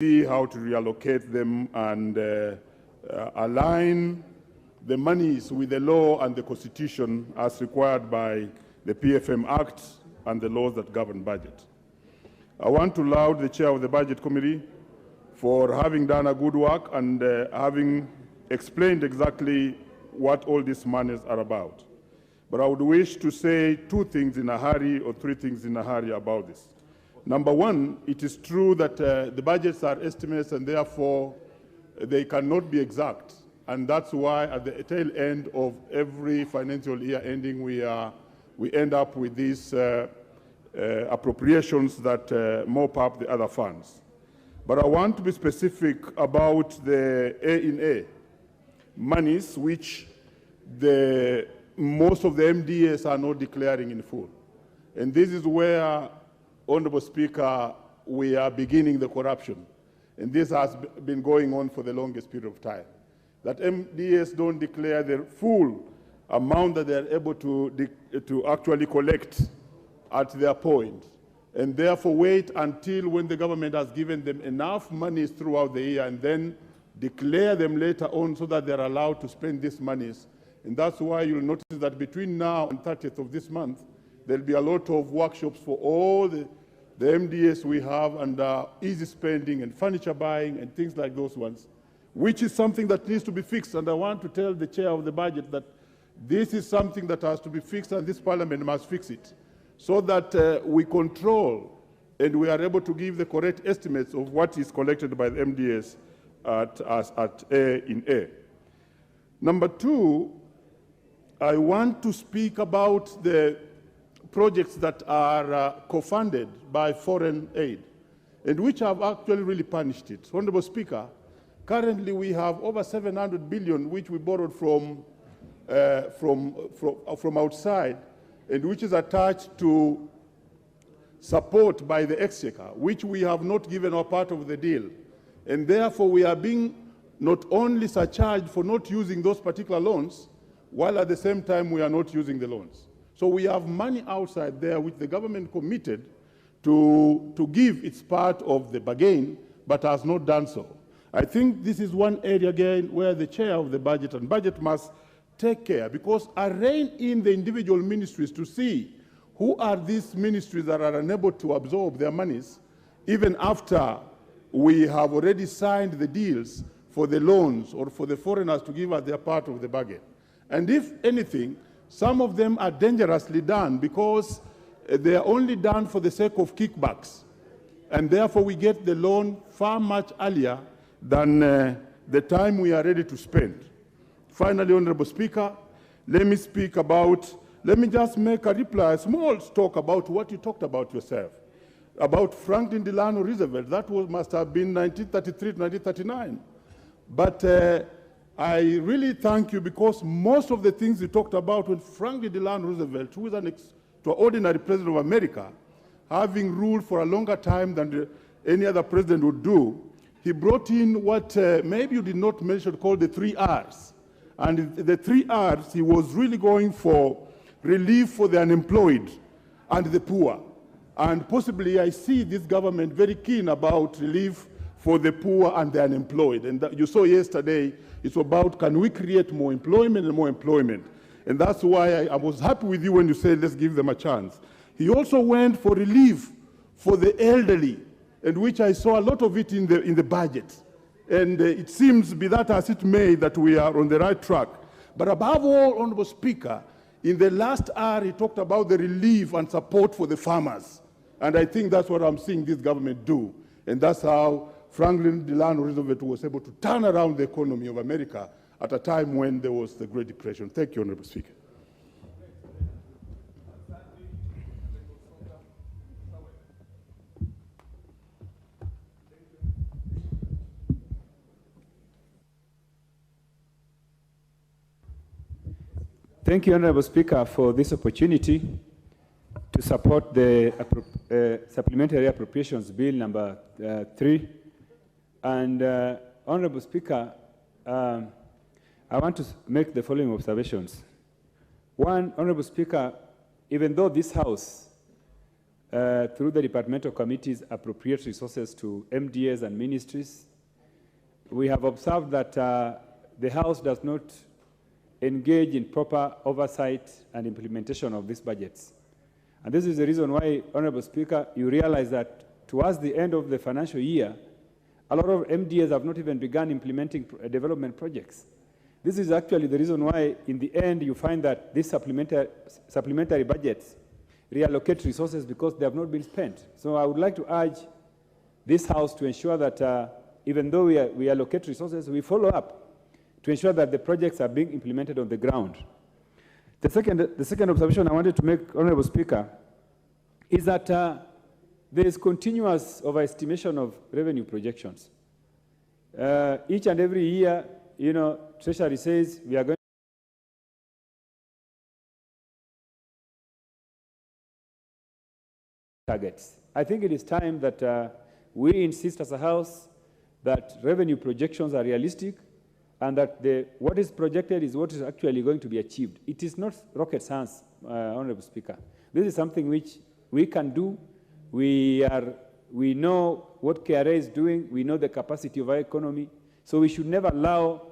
see how to reallocate them and align the monies with the law and the Constitution as required by the PFM Act and the laws that govern budget. I want to laud the chair of the Budget Committee for having done a good work and having explained exactly what all these monies are about. But I would wish to say two things in a hurry or three things in a hurry about this. Number one, it is true that the budgets are estimates and therefore they cannot be exact. And that's why at the tail end of every financial year ending, we end up with these appropriations that mop up the other funds. But I want to be specific about the A&A monies, which most of the MDAs are not declaring in full. And this is where, Honorable Speaker, we are beginning the corruption. And this has been going on for the longest period of time. That MDAs don't declare the full amount that they're able to actually collect at their point, and therefore wait until when the government has given them enough monies throughout the year and then declare them later on so that they're allowed to spend these monies. And that's why you'll notice that between now and 30th of this month, there'll be a lot of workshops for all the MDAs we have under easy spending and furniture buying and things like those ones, which is something that needs to be fixed. And I want to tell the chair of the budget that this is something that has to be fixed and this parliament must fix it so that we control and we are able to give the correct estimates of what is collected by the MDAs at A&A. Number two, I want to speak about the projects that are co-funded by foreign aid and which have actually really punished it. Honorable Speaker, currently we have over 700 billion which we borrowed from outside and which is attached to support by the Exchequer, which we have not given our part of the deal. And therefore we are being not only surcharged for not using those particular loans, while at the same time we are not using the loans. So we have money outside there which the government committed to give its part of the bargain, but has not done so. I think this is one area again where the chair of the budget and budget must take care, because I rein in the individual ministries to see who are these ministries that are unable to absorb their monies, even after we have already signed the deals for the loans or for the foreigners to give us their part of the bargain. And if anything, some of them are dangerously done because they are only done for the sake of kickbacks. And therefore we get the loan far much earlier than the time we are ready to spend. Finally, Honorable Speaker, let me just make a reply, a small talk about what you talked about yourself, about Franklin Delano Roosevelt. That must have been 1933 to 1939. But I really thank you because most of the things you talked about when Franklin Delano Roosevelt, who is an extraordinary president of America, having ruled for a longer time than any other president would do, he brought in what maybe you did not mention called the 3 R's. And the 3 R's, he was really going for relief for the unemployed and the poor. And possibly I see this government very keen about relief for the poor and the unemployed. And you saw yesterday, it's about can we create more employment and more employment. And that's why I was happy with you when you said let's give them a chance. He also went for relief for the elderly, and which I saw a lot of it in the budget. And it seems, be that as it may, that we are on the right track. But above all, Honorable Speaker, in the last hour, he talked about the relief and support for the farmers. And I think that's what I'm seeing this government do. And that's how Franklin Delano Roosevelt was able to turn around the economy of America at a time when there was the Great Depression. Thank you, Honorable Speaker. Thank you, Honorable Speaker, for this opportunity to support the Supplementary Appropriations Bill number 3. And Honorable Speaker, I want to make the following observations. One, Honorable Speaker, even though this House through the departmental committees, appropriate resources to MDAs and ministries. We have observed that the House does not engage in proper oversight and implementation of these budgets. And this is the reason why, Honorable Speaker, you realize that towards the end of the financial year, a lot of MDAs have not even begun implementing development projects. This is actually the reason why, in the end, you find that these supplementary budgets reallocate resources because they have not been spent. So I would like to urge this House to ensure that even though we allocate resources, we follow up to ensure that the projects are being implemented on the ground. The second observation I wanted to make, Honorable Speaker, is that there is continuous overestimation of revenue projections. Each and every year, Treasury says we are going targets. I think it is time that we insist as a House that revenue projections are realistic and that what is projected is what is actually going to be achieved. It is not rocket science, Honorable Speaker. This is something which we can do. We know what KRA is doing. We know the capacity of our economy. So we should never allow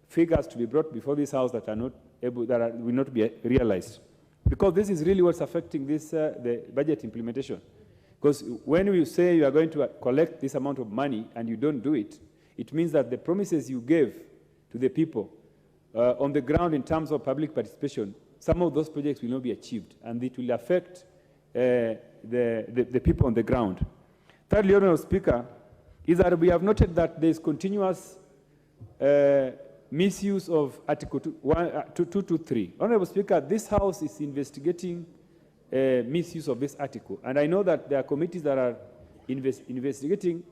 figures to be brought before this House that are not able, will not be realized. Because this is really what's affecting this, the budget implementation. Because when you say you are going to collect this amount of money and you don't do it, it means that the promises you gave to the people on the ground in terms of public participation, some of those projects will not be achieved, and it will affect the people on the ground. Thirdly, Honorable Speaker, is that we have noted that there is continuous misuse of Article 223. Honorable Speaker, this House is investigating misuse of this article, and I know that there are committees that are investigating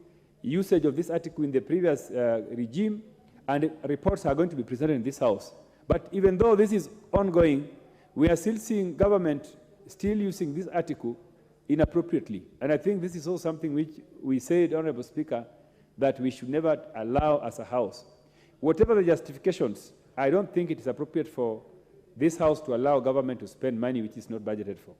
usage of this article in the previous regime, and reports are going to be presented in this House. But even though this is ongoing, we are still seeing government still using this article inappropriately. And I think this is also something which we said, Honorable Speaker, that we should never allow as a House. Whatever the justifications, I don't think it is appropriate for this House to allow government to spend money which is not budgeted for.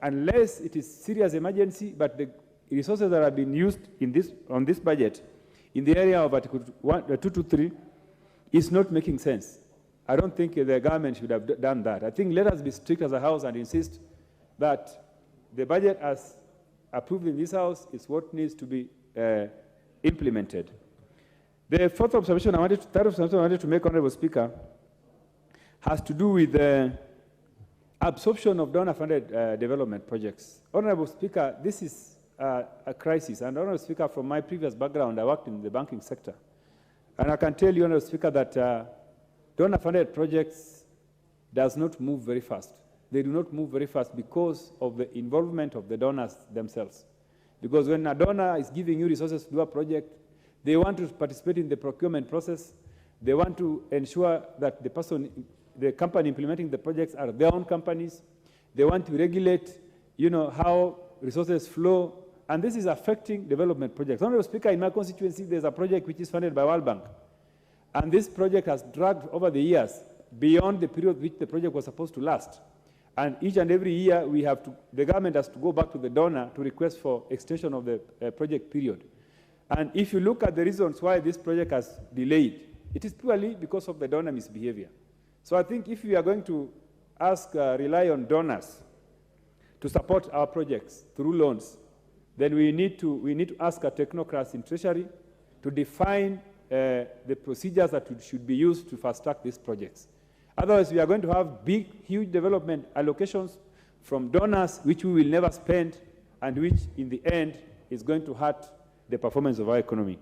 Unless it is serious emergency, but the resources that have been used in on this budget in the area of Article 223 is not making sense. I don't think the government should have done that. I think let us be strict as a House and insist that the budget as approved in this House is what needs to be implemented. The third observation I wanted to make, Honorable Speaker, has to do with the absorption of donor-funded development projects. Honorable Speaker, this is a crisis. And Honorable Speaker, from my previous background, I worked in the banking sector. And I can tell you, Honorable Speaker, that donor-funded projects does not move very fast. They do not move very fast because of the involvement of the donors themselves. Because when a donor is giving you resources to do a project, they want to participate in the procurement process. They want to ensure that the company implementing the projects are their own companies. They want to regulate, how resources flow. And this is affecting development projects. Honorable Speaker, in my constituency, there's a project which is funded by World Bank. And this project has dragged over the years beyond the period which the project was supposed to last. And each and every year, the government has to go back to the donor to request for extension of the project period. And if you look at the reasons why this project has delayed, it is purely because of the donor misbehavior. So I think if we are going to rely on donors to support our projects through loans, then we need to ask our technocrats in Treasury to define the procedures that should be used to fast-track these projects. Otherwise, we are going to have big, huge development allocations from donors which we will never spend and which, in the end, is going to hurt the performance of our economy.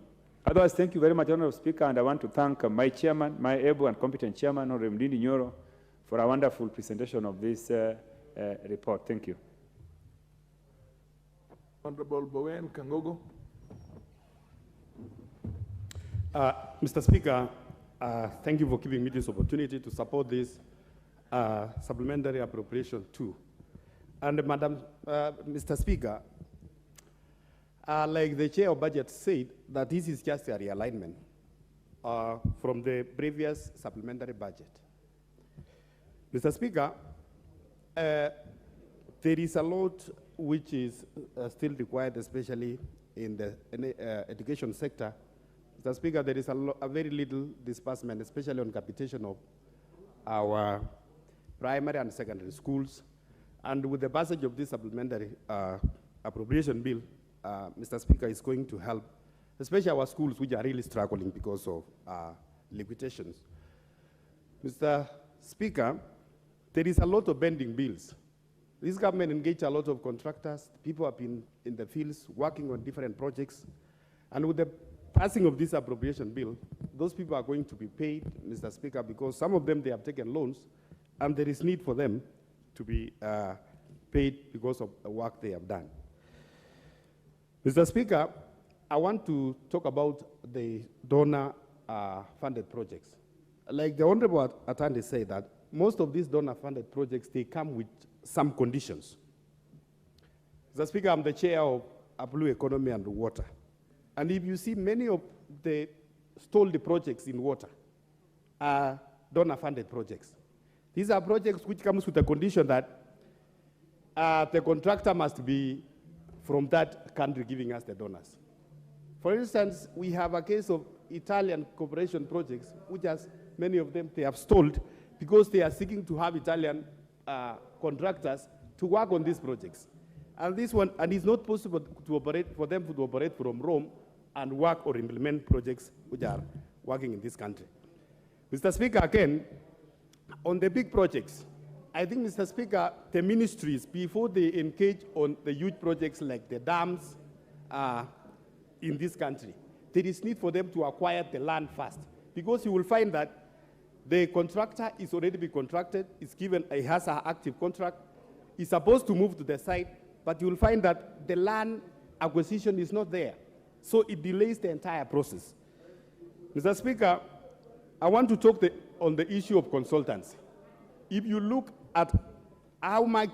Otherwise, thank you very much, Honorable Speaker, and I want to thank my chairman, my able and competent chairman, Honorable Ndindi Nyoro, for a wonderful presentation of this report. Thank you. Honorable Bowen Kangogo. Mr. Speaker, thank you for giving me this opportunity to support this supplementary appropriation too. And Mr. Speaker, like the chair of budget said, that this is just a realignment from the previous supplementary budget. Mr. Speaker, there is a lot which is still required, especially in the education sector. Mr. Speaker, there is a very little disbursement, especially on capitation of our primary and secondary schools. And with the passage of this supplementary appropriation bill, Mr. Speaker, is going to help, especially our schools which are really struggling because of limitations. Mr. Speaker, there is a lot of pending bills. This government engaged a lot of contractors. People have been in the fields working on different projects. And with the passing of this appropriation bill, those people are going to be paid, Mr. Speaker, because some of them, they have taken loans, and there is need for them to be paid because of the work they have done. Mr. Speaker, I want to talk about the donor-funded projects. Like the Honorable Attorney said, that most of these donor-funded projects, they come with some conditions. Mr. Speaker, I'm the chair of Blue Economy and Water. And if you see, many of the stalled projects in water are donor-funded projects. These are projects which comes with a condition that the contractor must be from that country giving us the donors. For instance, we have a case of Italian cooperation projects, which has many of them, they have stalled because they are seeking to have Italian contractors to work on these projects. And this one, and it's not possible to operate, for them to operate from Rome and work or implement projects which are working in this country. Mr. Speaker, again, on the big projects, I think, Mr. Speaker, the ministries, before they engage on the huge projects like the dams in this country, there is need for them to acquire the land first. Because you will find that the contractor is already been contracted, has an active contract, is supposed to move to the site, but you will find that the land acquisition is not there. So it delays the entire process. Mr. Speaker, I want to talk on the issue of consultants. If you look at how much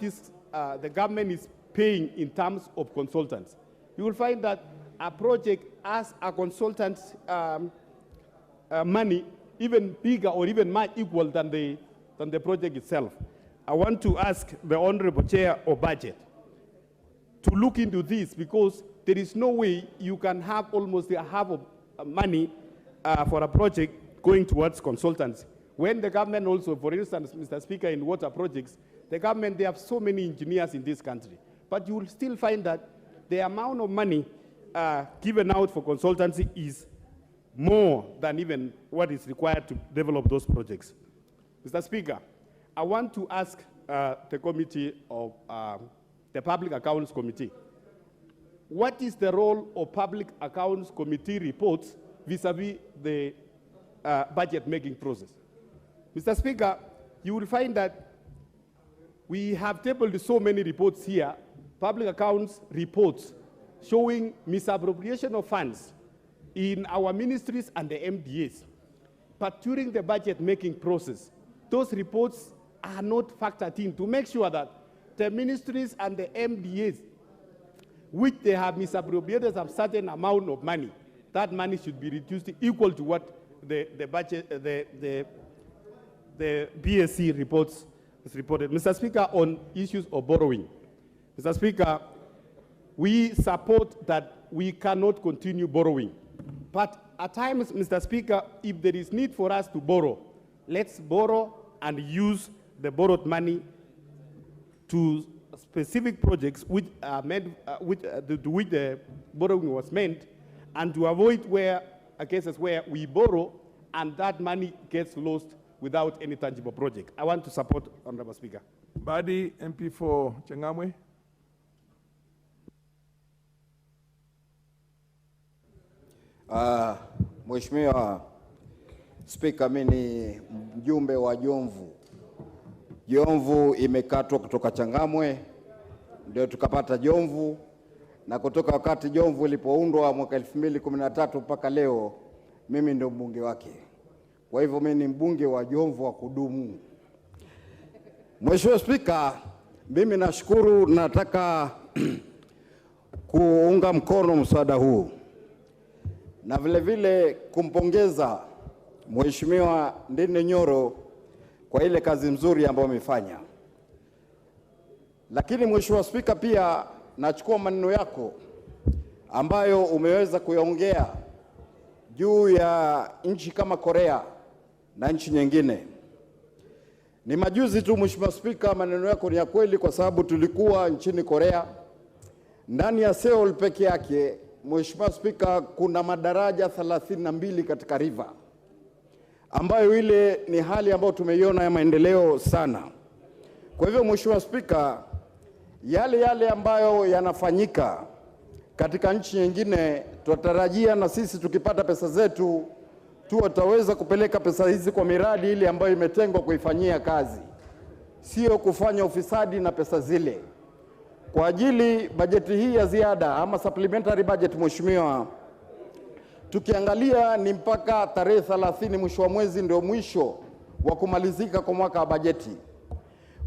the government is paying in terms of consultants, you will find that a project has a consultant money even bigger or even much equal than the project itself. I want to ask the Honorable Chair of Budget to look into this, because there is no way you can have almost half of money for a project going towards consultants. When the government also, for instance, Mr. Speaker, in water projects, the government, they have so many engineers in this country. But you will still find that the amount of money given out for consultancy is more than even what is required to develop those projects. Mr. Speaker, I want to ask the committee of the Public Accounts Committee, what is the role of Public Accounts Committee reports vis-a-vis the budget-making process? Mr. Speaker, you will find that we have tabled so many reports here, public accounts reports, showing misappropriation of funds in our ministries and the MDAs. But during the budget-making process, those reports are not factored in to make sure that the ministries and the MDAs, which they have misappropriated a certain amount of money, that money should be reduced equal to what the budget, the BSC reports is reported. Mr. Speaker, on issues of borrowing, Mr. Speaker, we support that we cannot continue borrowing. But at times, Mr. Speaker, if there is need for us to borrow, let's borrow and use the borrowed money to specific projects which are meant, to which the borrowing was meant, and to avoid cases where we borrow and that money gets lost without any tangible project. I want to support, Honorable Speaker. Badi, MP for Changamwe. Mheshimiwa Spika, mimi ni mjumbe wa Jomvu. Jomvu imekatwa kutoka Changamwe, ndio tukapata Jomvu, na kutoka wakati Jomvu ilipoundwa mwaka 2013 mpaka leo, mimi ndio mbunge wake. Kwa hivyo mimi ni mbunge wa Jomvu wa kudumu. Mheshimiwa Spika, mimi nashukuru, nataka kuunga mkono mswada huu na vile vile kumpongeza Mheshimiwa Ndine Nyoro kwa ile kazi nzuri ambayo amefanya. Lakini Mheshimiwa Spika, pia nachukua maneno yako ambayo umeweza kuyaongea juu ya nchi kama Korea na nchi nyingine. Ni majuzi tu Mheshimiwa Spika, maneno yako ni ya kweli, kwa sababu tulikuwa nchini Korea. Ndani ya Seoul peke yake, Mheshimiwa Spika, kuna madaraja 32 katika river, ambayo ile ni hali ambayo tumeiona ya maendeleo sana. Kwa hivyo Mheshimiwa Spika, yale ambayo yanafanyika katika nchi nyingine, tunatarajia na sisi tukipata pesa zetu tutaweza kupeleka pesa hizi kwa miradi ile ambayo imetengwa kuifanyia kazi, sio kufanya ufisadi na pesa zile. Kwa ajili bajeti hii ya ziada ama supplementary budget, Mheshimiwa, tukiangalia ni mpaka tarehe 30 mwisho wa mwezi ndio mwisho wa kumalizika kwa mwaka wa bajeti.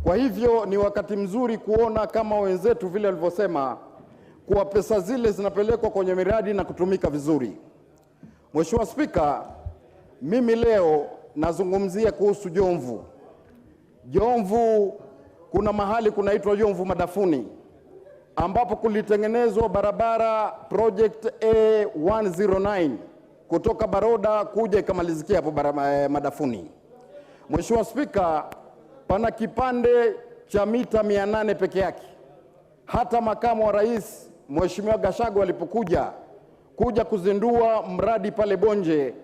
Kwa hivyo ni wakati mzuri kuona kama wenzetu vile walivyosema kuwa pesa zile zinapelekwa kwenye miradi na kutumika vizuri. Mheshimiwa Spika, mimi leo nazungumzia kuhusu Jomvu. Jomvu kuna mahali kunaitwa Jomvu Madafuni, ambapo kulitengenezwa barabara project A109 kutoka Baroda kuja ikamalizikia hapo Madafuni. Mheshimiwa Spika, pana kipande cha mita 800 peke yake. Hata makamu wa rais Mheshimiwa Gachagua alipokuja kuzindua mradi pale Bonje,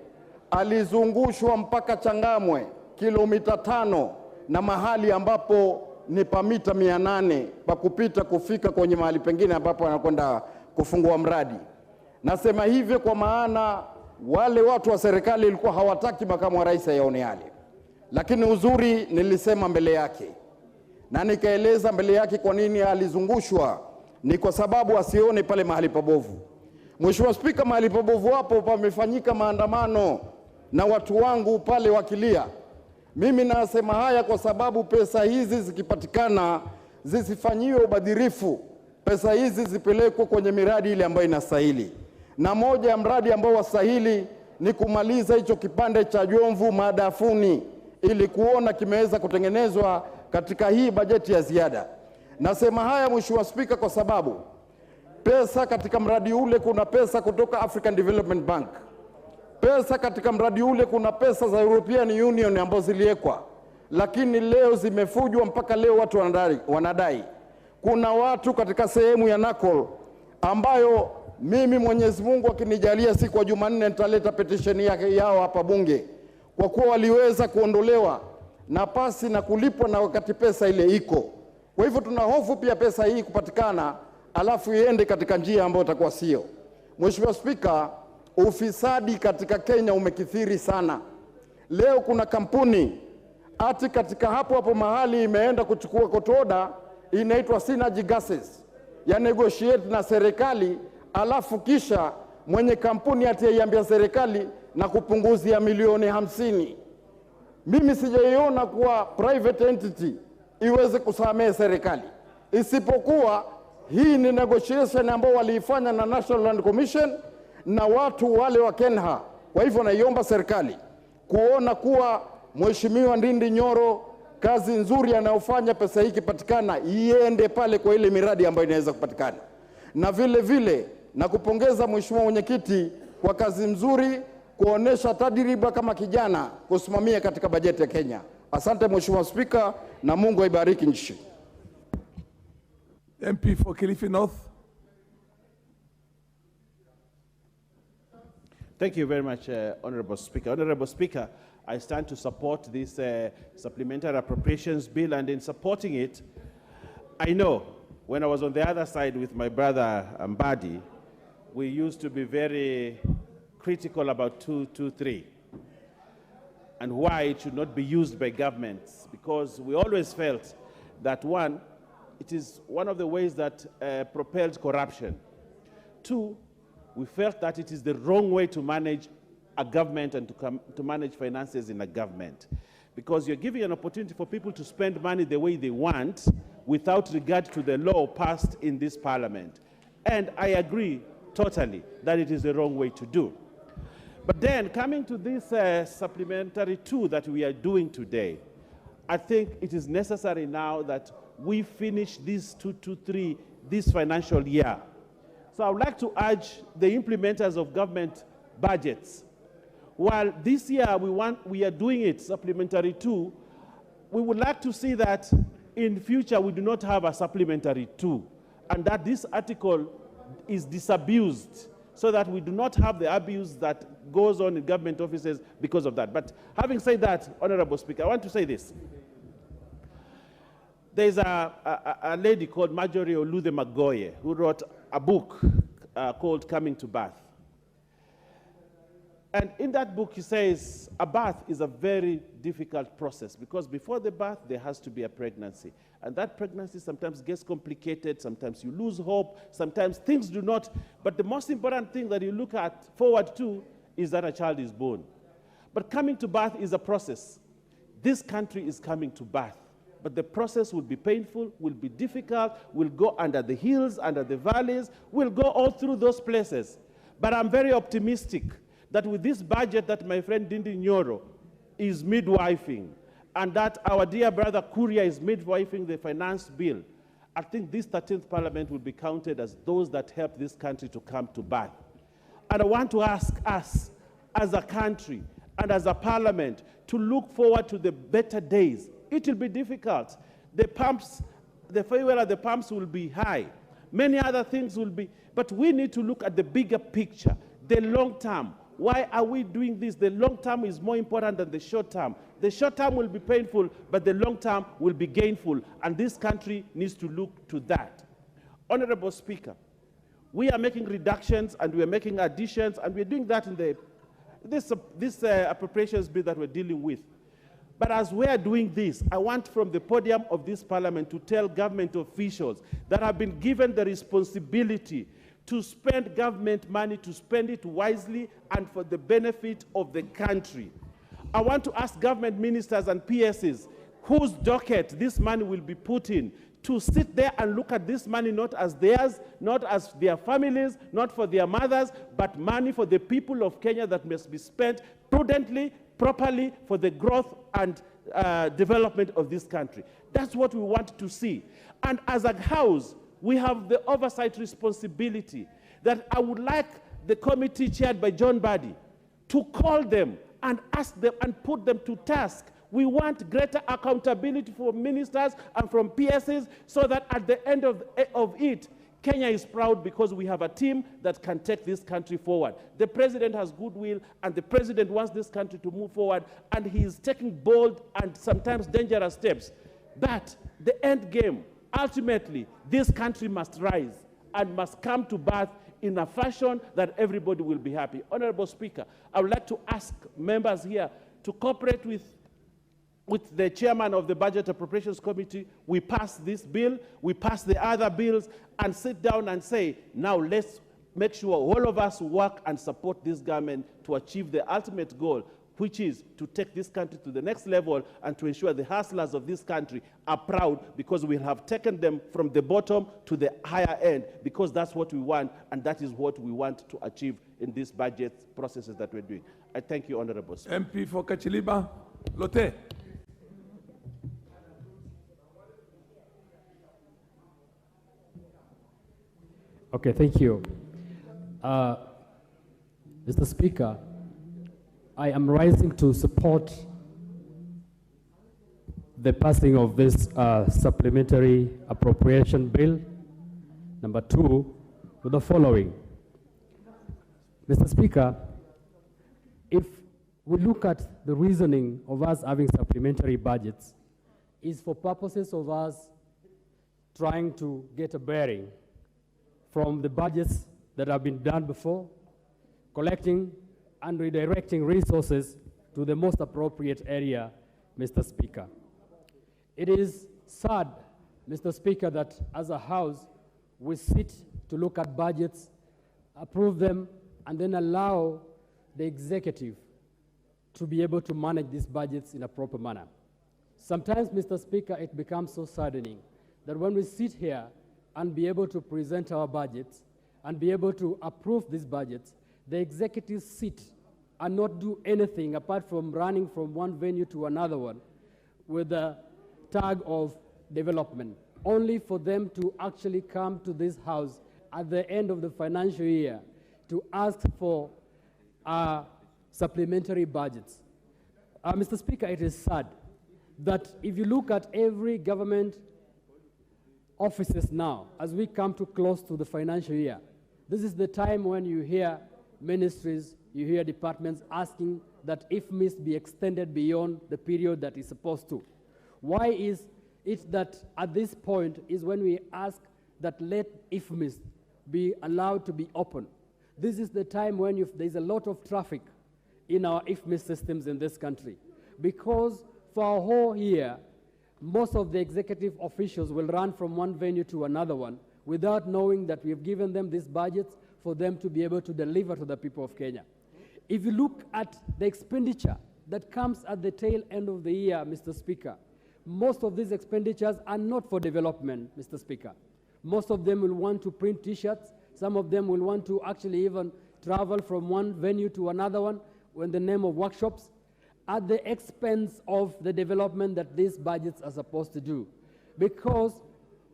alizungushwa mpaka Changamwe kilomita 5 na mahali ambapo ni pa mita 800 pa kupita kufika kwenye mahali pengine ambapo anakwenda kufungua mradi. Nasema hivyo kwa maana wale watu wa serikali walikuwa hawataki makamu wa rais yaone yale. Lakini uzuri nilisema mbele yake na nikaeleza mbele yake kwa nini alizungushwa, ni kwa sababu asione pale mahali pabovu. Mheshimiwa Spika, mahali pabovu hapo pamefanyika maandamano na watu wangu pale wakilia. Mimi nasema haya kwa sababu pesa hizi zikipatikana zisifanyiwe ubadhirifu, pesa hizi zipelekwe kwenye miradi ile ambayo inastahili. Na moja ya mradi ambao wastahili ni kumaliza hicho kipande cha Jomvu Madafuni ili kuona kimeweza kutengenezwa katika hii bajeti ya ziada. Nasema haya Mheshimiwa Spika kwa sababu pesa katika mradi ule kuna pesa kutoka African Development Bank. Pesa katika mradi ule kuna pesa za European Union ambazo ziliwekwa, lakini leo zimefujwa mpaka leo watu wanadai. Kuna watu katika sehemu ya Nakol ambayo mimi Mwenyezi Mungu akinijalia siku ya Jumanne nitaleta petition yao hapa bunge, kwa kuwa waliweza kuondolewa na pasi na kulipwa na wakati pesa ile iko. Kwa hivyo tuna hofu pia pesa hii kupatikana alafu iende katika njia ambayo itakuwa sio. Mheshimiwa Spika, ufisadi katika Kenya umekithiri sana. Leo kuna kampuni ati katika hapo mahali imeenda kuchukua kotoda inaitwa Synergy Gases ya negotiate na serikali, alafu kisha mwenye kampuni ati yaiambia serikali na kupunguzia milioni 50. Mimi sijaiona kuwa private entity iweze kusamehe serikali, isipokuwa hii ni negotiation ambao waliifanya na National Land Commission na watu wale wa Kenha. Kwa hivyo naiomba serikali kuona kuwa Mheshimiwa Ndindi Nyoro kazi nzuri anayofanya, pesa hii kipatikana iende pale kwa ile miradi ambayo inaweza kupatikana. Na vile vile na kupongeza Mheshimiwa Mwenyekiti kwa kazi nzuri kuonesha tajriba kama kijana kusimamia katika bajeti ya Kenya. Asante Mheshimiwa Spika na Mungu aibariki nchi. MP for Kilifi North. Thank you very much, Honorable Speaker. Honorable Speaker, I stand to support this Supplementary Appropriations Bill, and in supporting it, I know when I was on the other side with my brother Mbadi, we used to be very critical about 223 and why it should not be used by governments, because we always felt that, one, it is one of the ways that propels corruption. Two, we felt that it is the wrong way to manage a government and to manage finances in a government, because you're giving an opportunity for people to spend money the way they want without regard to the law passed in this parliament. And I agree totally that it is the wrong way to do. But then coming to this supplementary 2 that we are doing today, I think it is necessary now that we finish this 223 this financial year. So I would like to urge the implementers of government budgets, while this year we are doing it, supplementary 2, we would like to see that in future we do not have a supplementary 2, and that this article is disabused so that we do not have the abuse that goes on in government offices because of that. But having said that, Honorable Speaker, I want to say this. There's a lady called Marjorie Oluthe Magoye who wrote a book called Coming to Birth. And in that book, he says a birth is a very difficult process because before the birth, there has to be a pregnancy. And that pregnancy sometimes gets complicated, sometimes you lose hope, sometimes things do not. But the most important thing that you look forward to is that a child is born. But coming to birth is a process. This country is coming to birth. But the process will be painful, will be difficult, will go under the hills, under the valleys, will go all through those places. But I'm very optimistic that with this budget that my friend Dindi Nyoro is midwifing, and that our dear brother Kuria is midwifing the finance bill, I think this 13th Parliament will be counted as those that helped this country to come to birth. And I want to ask us, as a country and as a parliament, to look forward to the better days. It will be difficult. The fuel at the pumps will be high. Many other things will be, but we need to look at the bigger picture, the long term. Why are we doing this? The long term is more important than the short term. The short term will be painful, but the long term will be gainful, and this country needs to look to that. Honorable Speaker, we are making reductions and we are making additions, and we're doing that in this appropriations bill that we're dealing with. But as we are doing this, I want from the podium of this parliament to tell government officials that have been given the responsibility to spend government money, to spend it wisely and for the benefit of the country. I want to ask government ministers and PSs whose docket this money will be put in to sit there and look at this money not as theirs, not as their families, not for their mothers, but money for the people of Kenya that must be spent prudently, properly for the growth and development of this country. That's what we want to see. And as a house, we have the oversight responsibility that I would like the committee chaired by John Badi to call them and ask them and put them to task. We want greater accountability from ministers and from PSs so that at the end of it, Kenya is proud because we have a team that can take this country forward. The president has goodwill, and the president wants this country to move forward, and he is taking bold and sometimes dangerous steps. But the end game, ultimately, this country must rise and must come to birth in a fashion that everybody will be happy. Honorable Speaker, I would like to ask members here to cooperate with the chairman of the Budget Appropriations Committee. We pass this bill, we pass the other bills, and sit down and say, now let's make sure all of us work and support this government to achieve the ultimate goal, which is to take this country to the next level and to ensure the hustlers of this country are proud because we have taken them from the bottom to the higher end, because that's what we want, and that is what we want to achieve in these budget processes that we're doing. I thank you, Honorable Speaker. MP for Kachiliba, Lote. Okay, thank you. Mr. Speaker, I am rising to support the passing of this supplementary appropriation bill, number 2, with the following. Mr. Speaker, if we look at the reasoning of us having supplementary budgets, is for purposes of us trying to get a bearing from the budgets that have been done before, collecting and redirecting resources to the most appropriate area, Mr. Speaker. It is sad, Mr. Speaker, that as a House, we sit to look at budgets, approve them, and then allow the executive to be able to manage these budgets in a proper manner. Sometimes, Mr. Speaker, it becomes so saddening that when we sit here and be able to present our budgets and be able to approve these budgets, the executives sit and not do anything apart from running from one venue to another one with the tag of development. only for them to actually come to this house at the end of the financial year to ask for supplementary budgets. Mr. Speaker, it is sad that if you look at every government offices now, as we come too close to the financial year, this is the time when you hear ministries, you hear departments asking that IFMIS be extended beyond the period that is supposed to. Why is it that at this point is when we ask that let IFMIS be allowed to be open? This is the time when there's a lot of traffic in our IFMIS systems in this country. Because for a whole year, most of the executive officials will run from one venue to another one without knowing that we've given them these budgets for them to be able to deliver to the people of Kenya. If you look at the expenditure that comes at the tail end of the year, Mr. Speaker, most of these expenditures are not for development, Mr. Speaker. Most of them will want to print T-shirts. Some of them will want to actually even travel from one venue to another one in the name of workshops, at the expense of the development that these budgets are supposed to do. Because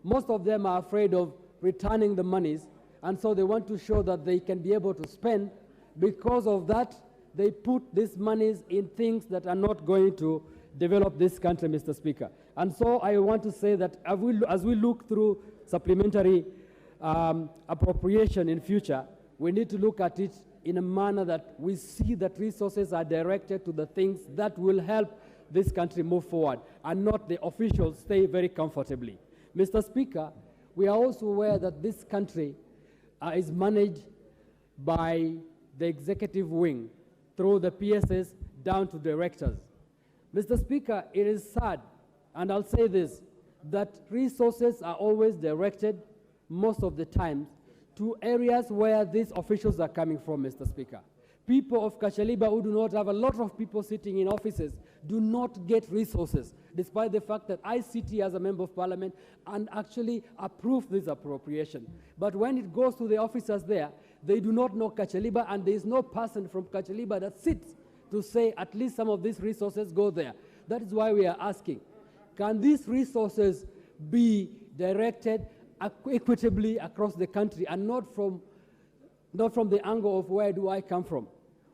most of them are afraid of returning the monies, and so they want to show that they can be able to spend. Because of that, they put these monies in things that are not going to develop this country, Mr. Speaker. And so I want to say that as we look through supplementary appropriation in future, we need to look at it in a manner that we see that resources are directed to the things that will help this country move forward and not the officials stay very comfortably. Mr. Speaker, we are also aware that this country is managed by the executive wing through the PSS down to directors. Mr. Speaker, it is sad, and I'll say this, that resources are always directed most of the times to areas where these officials are coming from, Mr. Speaker. People of Kachaliba who do not have a lot of people sitting in offices do not get resources, despite the fact that I sit here as a member of parliament and actually approve this appropriation. But when it goes to the officers there, they do not know Kachaliba, and there is no person from Kachaliba that sits to say at least some of these resources go there. That is why we are asking, can these resources be directed equitably across the country and not from the angle of where do I come from?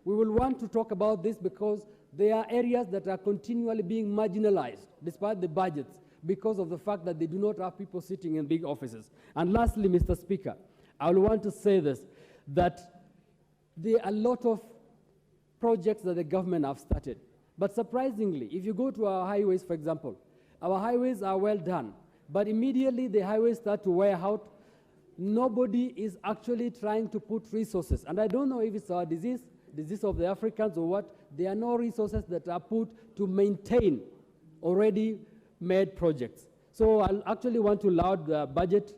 We will want to talk about this because there are areas that are continually being marginalized despite the budgets because of the fact that they do not have people sitting in big offices. And lastly, Mr. Speaker, I will want to say this, that there are a lot of projects that the government have started. But surprisingly, if you go to our highways, for example, our highways are well done. But immediately the highways start to wear out. Nobody is actually trying to put resources. And I don't know if it's our disease of the Africans or what. There are no resources that are put to maintain already made projects. So I actually want to laud the budget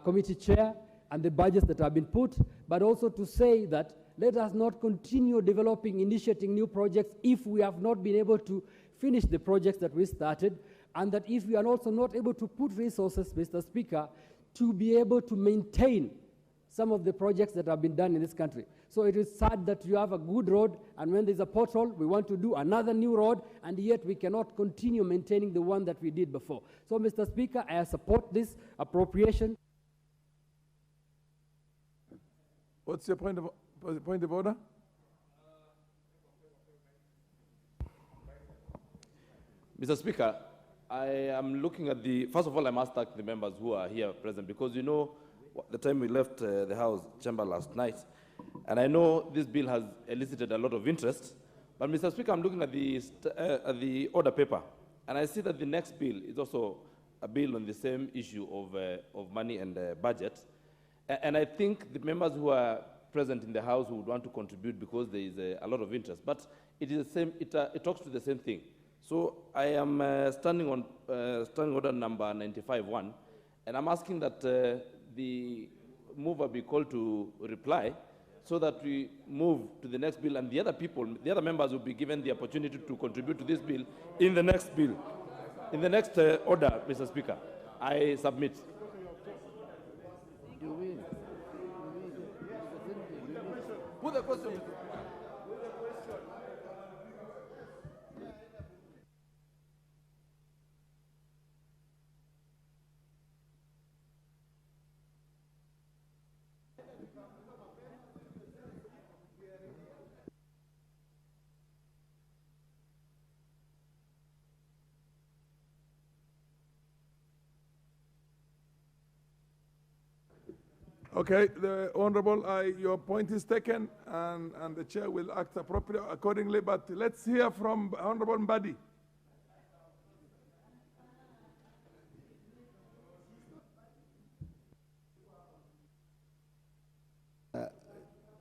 committee chair and the budgets that have been put, but also to say that let us not continue developing, initiating new projects if we have not been able to finish the projects that we started, and that if we are also not able to put resources, Mr. Speaker, to be able to maintain some of the projects that have been done in this country. So it is sad that you have a good road, and when there's a pothole, we want to do another new road, and yet we cannot continue maintaining the one that we did before. So, Mr. Speaker, I support this appropriation. What's your point of order? Mr. Speaker, I am looking at first of all, I must thank the members who are here present, because you know the time we left the House chamber last night, and I know this bill has elicited a lot of interest, but Mr. Speaker, I'm looking at the order paper, and I see that the next bill is also a bill on the same issue of money and budget, and I think the members who are present in the House would want to contribute because there is a lot of interest, but it is the same, it talks to the same thing. So I am standing on standing order number 95-1, and I'm asking that the mover be called to reply so that we move to the next bill, and the other members will be given the opportunity to contribute to this bill in the next bill. In the next order, Mr. Speaker, I submit. Put the question. Okay, the Honorable, your point is taken, and the chair will act appropriately accordingly. But let's hear from Honorable Mbadi.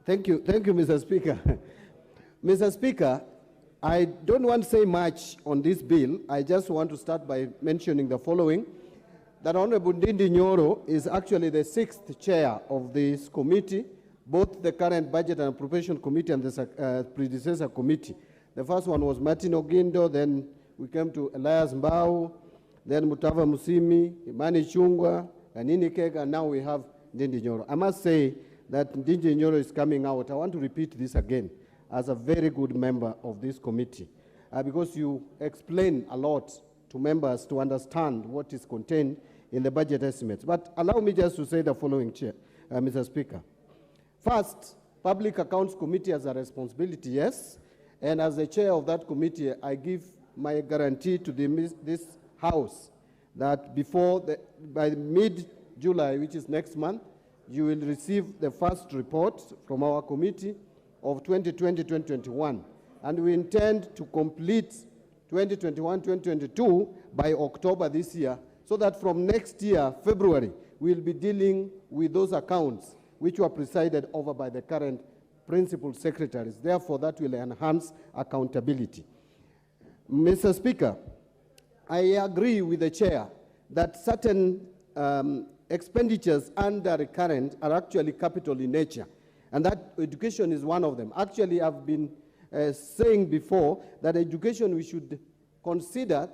Thank you, Mr. Speaker. Mr. Speaker, I don't want to say much on this bill. I just want to start by mentioning the following. That Honorable Ndindi Nyoro is actually the 6th chair of this committee, both the current Budget and Appropriation Committee and the predecessor committee. The first one was Martin Ogindo, then we came to Elias Mbau, then Mutava Musimi, Imani Chungwa, Anini Kega, and now we have Ndindi Nyoro. I must say that Ndindi Nyoro is coming out. I want to repeat this again as a very good member of this committee, because you explain a lot to members to understand what is contained in the budget estimates. But allow me just to say the following, Chair, Mr. Speaker. First, Public Accounts Committee has a responsibility, yes, and as the chair of that committee, I give my guarantee to this House that by mid-July, which is next month, you will receive the first report from our committee of 2020-2021, and we intend to complete 2021-2022 by October this year, so that from next year, February, we'll be dealing with those accounts which were presided over by the current principal secretaries. Therefore, that will enhance accountability. Mr. Speaker, I agree with the chair that certain expenditures under recurrent are actually capital in nature, and that education is one of them. Actually, I've been saying before that education, we should consider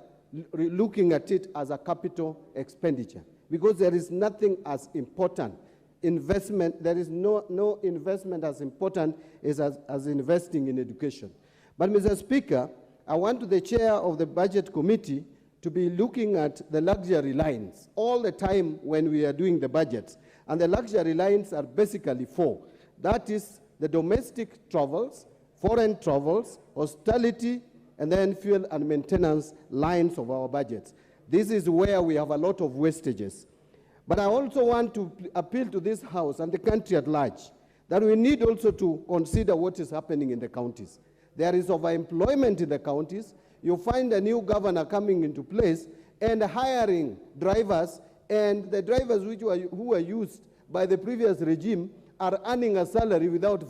looking at it as a capital expenditure, because there is nothing as important investment. There is no investment as important as investing in education. But Mr. Speaker, I want the chair of the Budget Committee to be looking at the luxury lines all the time when we are doing the budgets. And the luxury lines are basically 4. That is the domestic travels, foreign travels, hospitality, and then fuel and maintenance lines of our budgets. This is where we have a lot of wastages. But I also want to appeal to this House and the country at large that we need also to consider what is happening in the counties. There is overemployment in the counties. You find a new governor coming into place and hiring drivers, and the drivers who were used by the previous regime are earning a salary without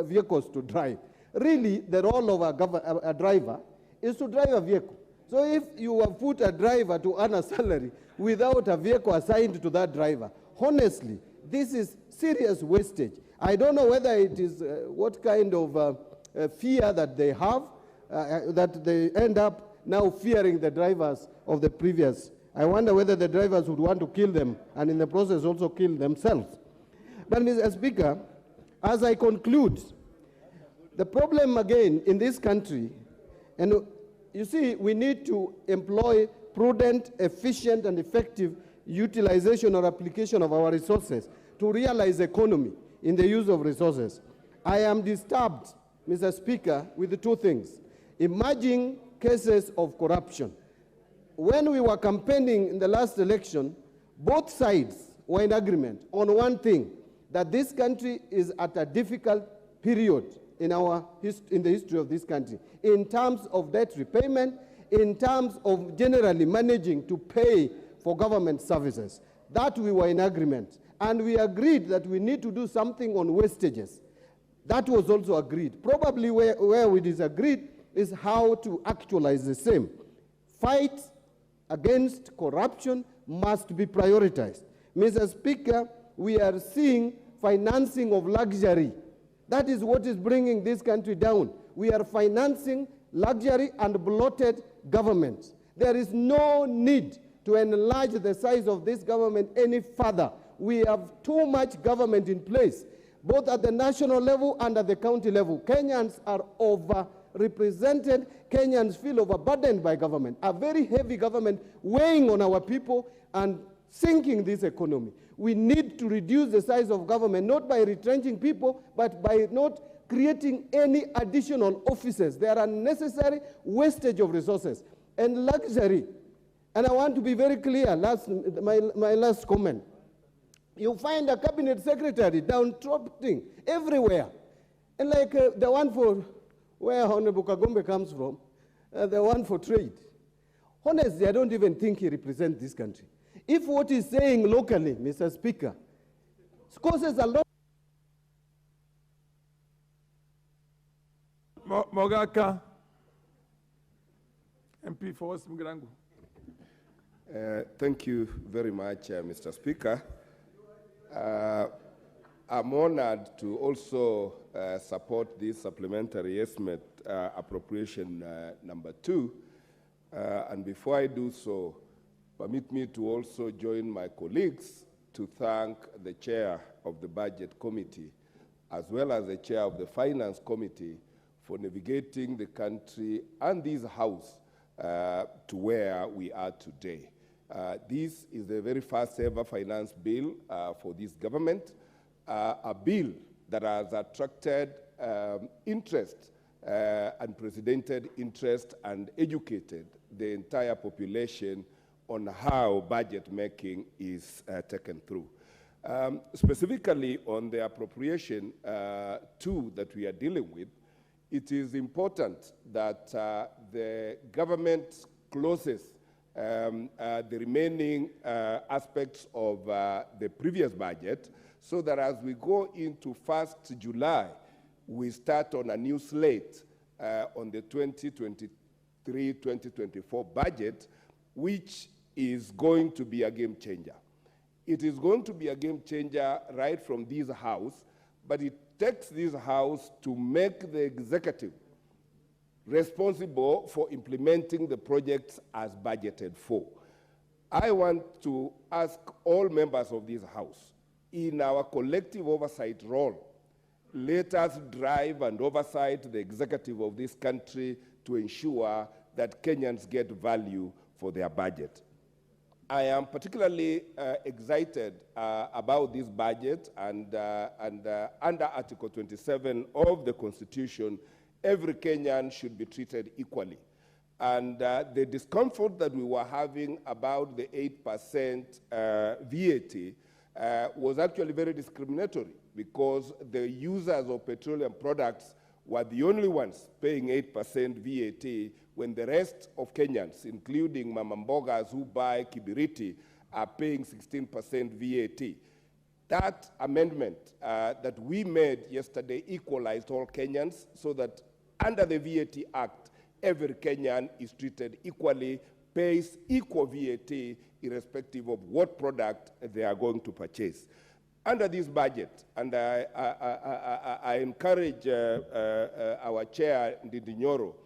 vehicles to drive. Really, the role of a driver is to drive a vehicle. So if you have put a driver to earn a salary without a vehicle assigned to that driver, honestly, this is serious wastage. I don't know whether it is what kind of fear that they have, that they end up now fearing the drivers of the previous. I wonder whether the drivers would want to kill them and in the process also kill themselves. But Mr. Speaker, as I conclude, the problem again in this country, and you see, we need to employ prudent, efficient, and effective utilization or application of our resources to realize economy in the use of resources. I am disturbed, Mr. Speaker, with the 2 things. Emerging cases of corruption. When we were campaigning in the last election, both sides were in agreement on one thing, that this country is at a difficult period in the history of this country, in terms of debt repayment, in terms of generally managing to pay for government services. That we were in agreement. And we agreed that we need to do something on wastages. That was also agreed. Probably where we disagreed is how to actualize the same. Fight against corruption must be prioritized. Mr. Speaker, we are seeing financing of luxury. That is what is bringing this country down. We are financing luxury and bloated government. There is no need to enlarge the size of this government any further. We have too much government in place, both at the national level and at the county level. Kenyans are overrepresented. Kenyans feel overburdened by government, a very heavy government weighing on our people and sinking this economy. We need to reduce the size of government, not by retrenching people, but by not creating any additional offices. There are unnecessary wastage of resources and luxury. And I want to be very clear, my last comment. You find a cabinet secretary downtrodden everywhere. And like the one for where Honorable Kagombe comes from, the one for trade. Honestly, I don't even think he represents this country. If what he's saying locally, Mr. Speaker, causes a lot. Mogaka, MP for West Mugrangu. Thank you very much, Mr. Speaker. I'm honored to also support this supplementary estimate appropriation number 2. And before I do so, permit me to also join my colleagues to thank the chair of the Budget Committee, as well as the chair of the Finance Committee, for navigating the country and this House to where we are today. This is the very first ever finance bill for this government, a bill that has attracted interest, unprecedented interest, and educated the entire population on how budget making is taken through. Specifically on the appropriation 2 that we are dealing with, it is important that the government closes the remaining aspects of the previous budget, so that as we go into 1st July, we start on a new slate on the 2023-2024 budget, which is going to be a game changer. It is going to be a game changer right from this House, but it takes this House to make the executive responsible for implementing the projects as budgeted for. I want to ask all members of this House, in our collective oversight role, let us drive and oversight the executive of this country to ensure that Kenyans get value for their budget. I am particularly excited about this budget, and under Article 27 of the Constitution, every Kenyan should be treated equally. And the discomfort that we were having about the 8% VAT was actually very discriminatory, because the users of petroleum products were the only ones paying 8% VAT, when the rest of Kenyans, including mama mbogas who buy kibiriti, are paying 16% VAT. That amendment that we made yesterday equalized all Kenyans, so that under the VAT Act, every Kenyan is treated equally, pays equal VAT, irrespective of what product they are going to purchase. Under this budget, and I encourage our chair, Ndindi Nyoro,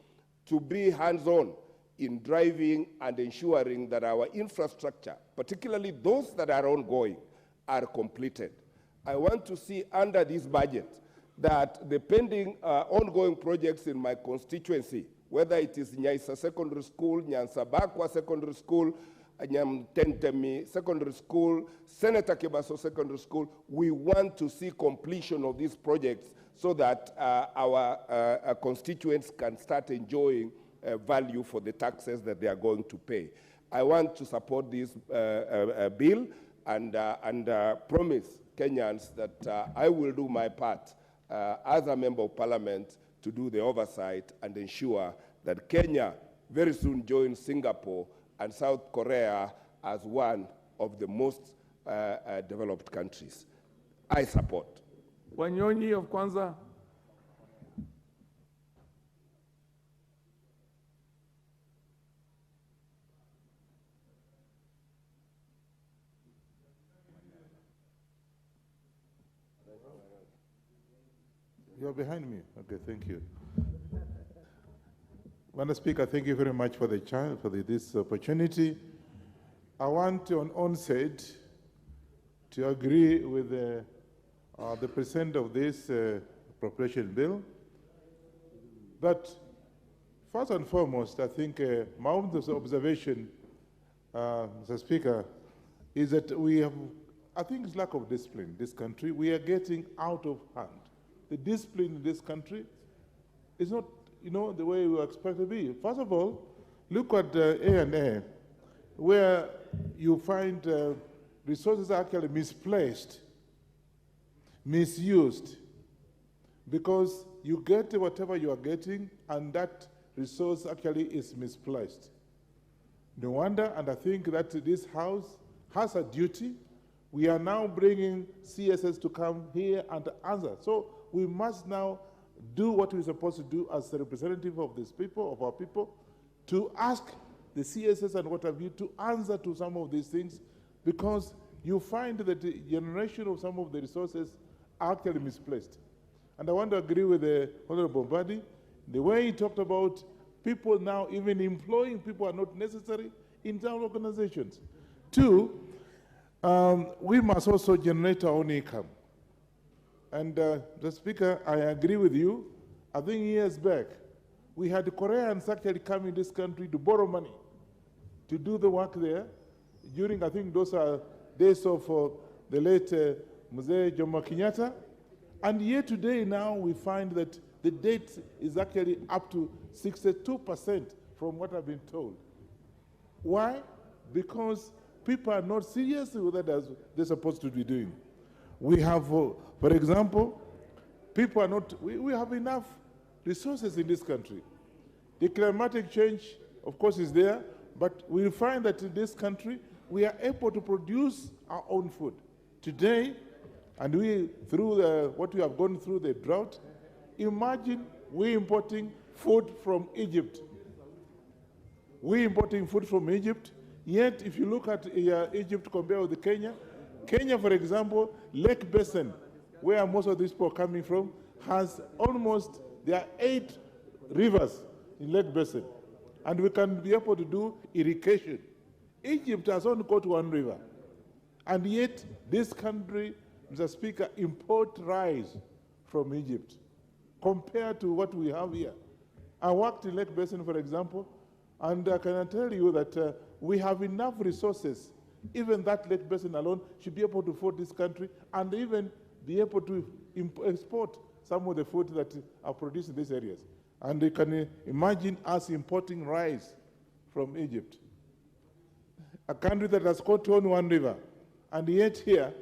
to be hands-on in driving and ensuring that our infrastructure, particularly those that are ongoing, are completed. I want to see under this budget that the pending ongoing projects in my constituency, whether it is Nyaisa Secondary School, Nyansabakwa Secondary School, Nyamtentemi Secondary School, Senator Kebaso Secondary School, we want to see completion of these projects so that our constituents can start enjoying value for the taxes that they are going to pay. I want to support this bill and promise Kenyans that I will do my part as a member of parliament to do the oversight and ensure that Kenya very soon joins Singapore and South Korea as one of the most developed countries. I support. Wanyonyi of Kwanza. You're behind me. Okay, thank you. Madam Speaker, thank you very much for this opportunity. I want on onset to agree with the present of this appropriation bill. But first and foremost, I think my own observation, Mr. Speaker, is that we have, I think it's lack of discipline in this country. We are getting out of hand. The discipline in this country is not, the way we expect to be. First of all, look at A&A, where you find resources are actually misplaced, misused, because you get whatever you are getting, and that resource actually is misplaced. No wonder, and I think that this House has a duty. We are now bringing CSS to come here and answer. So we must now do what we're supposed to do as the representative of these people, of our people, to ask the CSS and what have you to answer to some of these things, because you find that the generation of some of the resources are actually misplaced. And I want to agree with the Honorable Badi, the way he talked about people now even employing people are not necessary in town organizations. Two, we must also generate our own income. And the Speaker, I agree with you. I think years back, we had Koreans actually come in this country to borrow money to do the work there during, I think those are days of the late Mzee Jomo Kenyatta. And yet today now we find that the debt is actually up to 62% from what I've been told. Why? Because people are not serious with that as they're supposed to be doing. We have, for example, people are not, we have enough resources in this country. The climatic change, of course, is there, but we find that in this country, we are able to produce our own food. Today, and we, through what we have gone through the drought, imagine we importing food from Egypt. We importing food from Egypt, yet if you look at Egypt compared with Kenya, Kenya, for example, Lake Basin, where most of these people are coming from, has almost, there are 8 rivers in Lake Basin, and we can be able to do irrigation. Egypt has only got 1 river, and yet this country, Mr. Speaker, import rice from Egypt compared to what we have here. I worked in Lake Basin, for example, and I can tell you that we have enough resources. Even that Lake Basin alone should be able to afford this country and even be able to export some of the food that are produced in these areas. And you can imagine us importing rice from Egypt, a country that has got only 1 river. And yet here,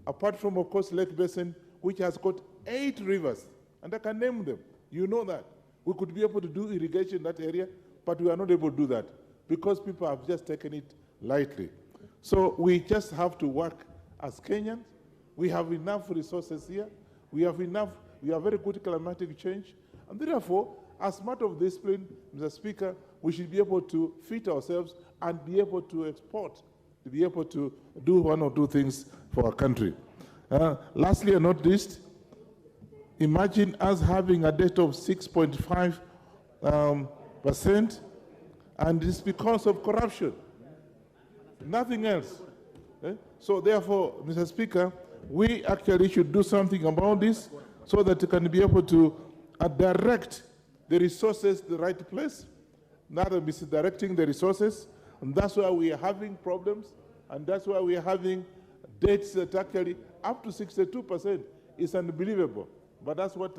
apart from, of course, Lake Basin, which has got 8 rivers, and I can name them, you know that. We could be able to do irrigation in that area, but we are not able to do that because people have just taken it lightly. So we just have to work as Kenyans. We have enough resources here. We have very good climatic change. And therefore, as matter of discipline, Mr. Speaker, we should be able to fit ourselves and be able to export, to be able to do 1 or 2 things for our country. Lastly and not least, imagine us having a debt of 6.5%, and it's because of corruption. Nothing else. So therefore, Mr. Speaker, we actually should do something about this so that we can be able to direct the resources to the right place, not misdirecting the resources. And that's why we are having problems, and that's why we are having debts that actually up to 62% is unbelievable. But that's what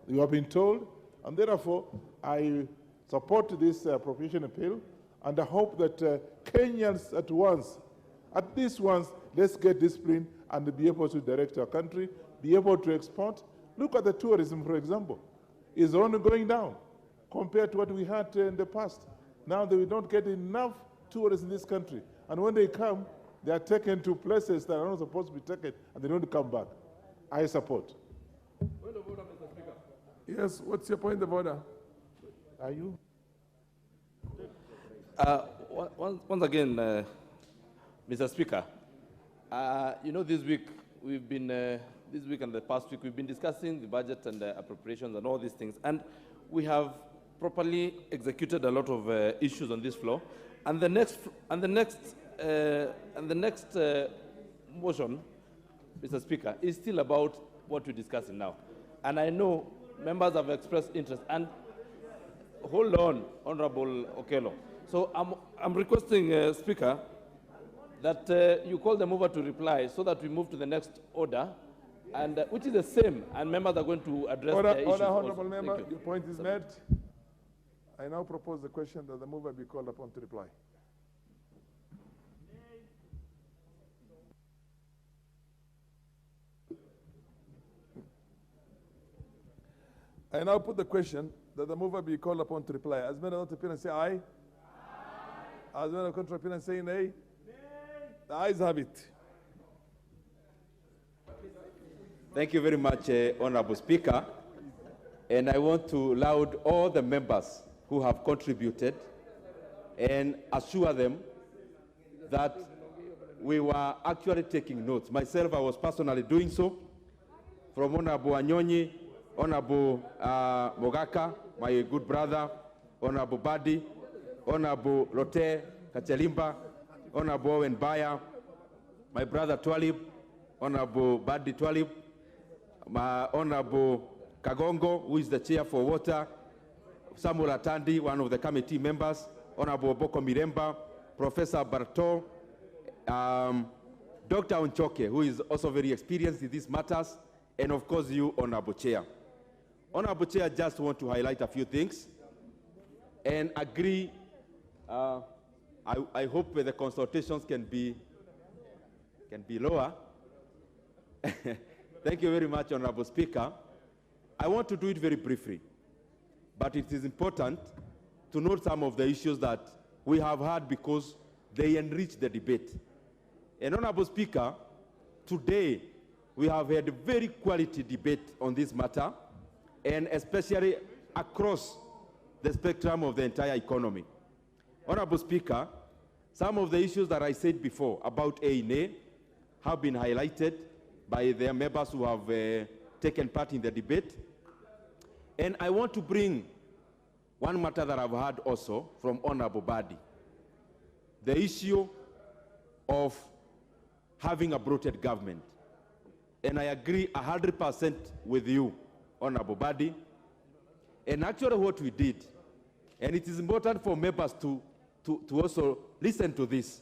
you have been told, and therefore I support this appropriation appeal, and I hope that Kenyans at least once, let's get discipline and be able to direct our country, be able to export. Look at the tourism, for example. It's only going down compared to what we had in the past. Now that we don't get enough tourists in this country, and when they come, they are taken to places that are not supposed to be taken, and they don't come back. I support. Point of order, Mr. Speaker. Yes, what's your point of order? Are you? Once again, Mr. Speaker, this week this week and the past week, we've been discussing the budget and the appropriations and all these things, and we have properly executed a lot of issues on this floor. And the next motion, Mr. Speaker, is still about what we're discussing now. And I know members have expressed interest. And hold on, Honorable Okello. So I'm requesting, Speaker, that you call the mover to reply so that we move to the next order, and which is the same, and members are going to address the issues. Order, also. honorable member, Thank you. your point is made. I now propose the question that the mover be called upon to reply. I now put the question that the mover be called upon to reply. As many not appear and say aye. Aye. As many contra appear and say nay. Nay. The ayes have it. Thank you very much, Honorable Speaker. And I want to laud all the members who have contributed and assure them that we were actually taking notes. Myself, I was personally doing so. From Honorable Anyonyi, Honorable Mogaka, my good brother, Honorable Badi, Honorable Lote Kachelimba, Honorable Owen Baya, my brother Twalib, Honorable Badi Twalib, my Honorable Kagongo, who is the chair for water, Samuel Atandi, one of the committee members, Honorable Boko Miremba, Professor Barto, Dr. Onchoke, who is also very experienced in these matters, and of course you, Honorable Chair. Honorable Chair, I just want to highlight a few things and agree. I hope the consultations can be lower. Thank you very much, Honorable Speaker. I want to do it very briefly, but it is important to note some of the issues that we have had because they enrich the debate. And Honorable Speaker, today we have had a very quality debate on this matter, and especially across the spectrum of the entire economy. Honorable Speaker, some of the issues that I said before about A&A have been highlighted by the members who have taken part in the debate. And I want to bring one matter that I've heard also from Honorable Badi, the issue of having a bloated government. And I agree 100% with you, Honorable Badi. And actually what we did, and it is important for members to also listen to this.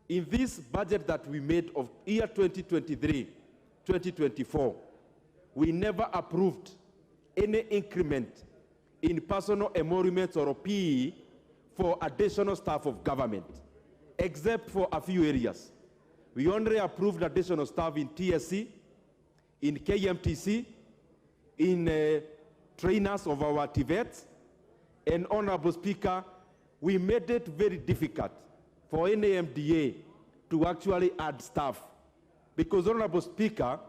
In this budget that we made of year 2023-2024, we never approved any increment in personal emoluments or PE for additional staff of government, except for a few areas. We only approved additional staff in TSC, in KMTC, in trainers of our TVETs, and Honorable Speaker, we made it very difficult for any MDA to actually add staff. Because, Honorable Speaker,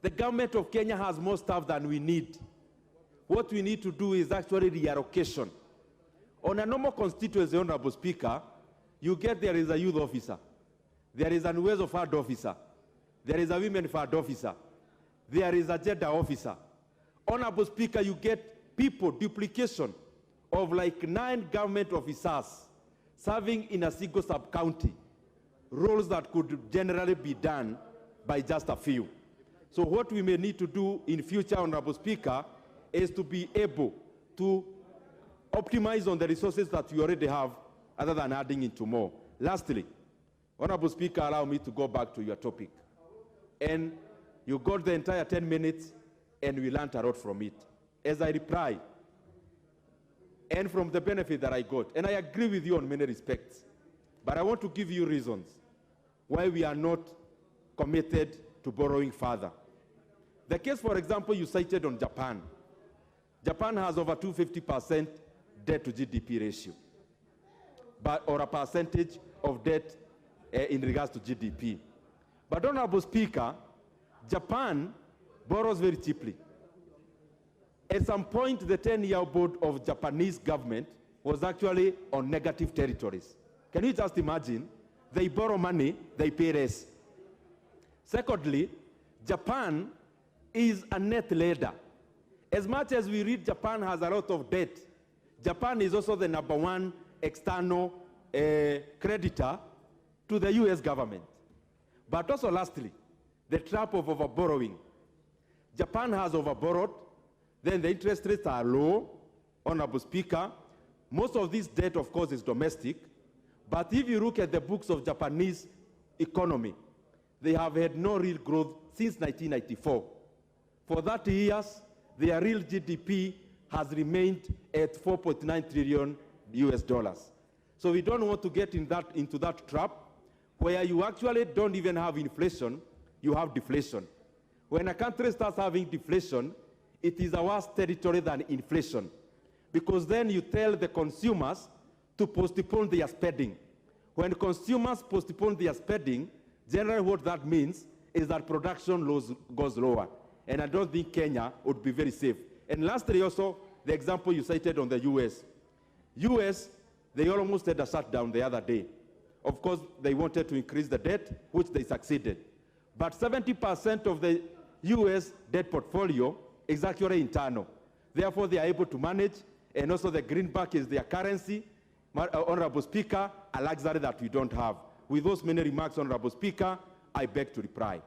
the government of Kenya has more staff than we need. What we need to do is actually reallocation. On a normal constituency, Honorable Speaker, you get there is a youth officer, there is an Uwezo Fund officer, there is a women fund officer, there is a gender officer. Honorable Speaker, you get people, duplication of like 9 government officers serving in a single sub-county, roles that could generally be done by just a few. So what we may need to do in future, Honorable Speaker, is to be able to optimize on the resources that we already have other than adding into more. Lastly, Honorable Speaker, allow me to go back to your topic. And you got the entire 10 minutes and we learned a lot from it. As I reply, and from the benefit that I got, and I agree with you on many respects, but I want to give you reasons why we are not committed to borrowing further. The case, for example, you cited on Japan. Japan has over 250% debt to GDP ratio, or a percentage of debt in regards to GDP. But Honorable Speaker, Japan borrows very cheaply. At some point, the 10-year board of Japanese government was actually on negative territories. Can you just imagine? They borrow money, they pay less. Secondly, Japan is a net lender. As much as we read Japan has a lot of debt, Japan is also the #1 external creditor to the US government. But also lastly, the trap of overborrowing. Japan has overborrowed, then the interest rates are low. Honorable Speaker, most of this debt, of course, is domestic, But if you look at the books of Japanese economy, they have had no real growth since 1994. For 30 years, their real GDP has remained at 4.9 trillion US dollars. So we don't want to get into that trap where you actually don't even have inflation, you have deflation. When a country starts having deflation, it is a worse territory than inflation, because then you tell the consumers to postpone their spending. When consumers postpone their spending, generally what that means is that production goes lower. And I don't think Kenya would be very safe. And lastly also, the example you cited on the US. US, they almost had a shutdown the other day. Of course, they wanted to increase the debt, which they succeeded. But 70% of the US debt portfolio is actually internal. Therefore, they are able to manage, and also the greenback is their currency. Honorable Speaker, a luxury that we don't have. With those many remarks, Honorable Speaker, I beg to reply.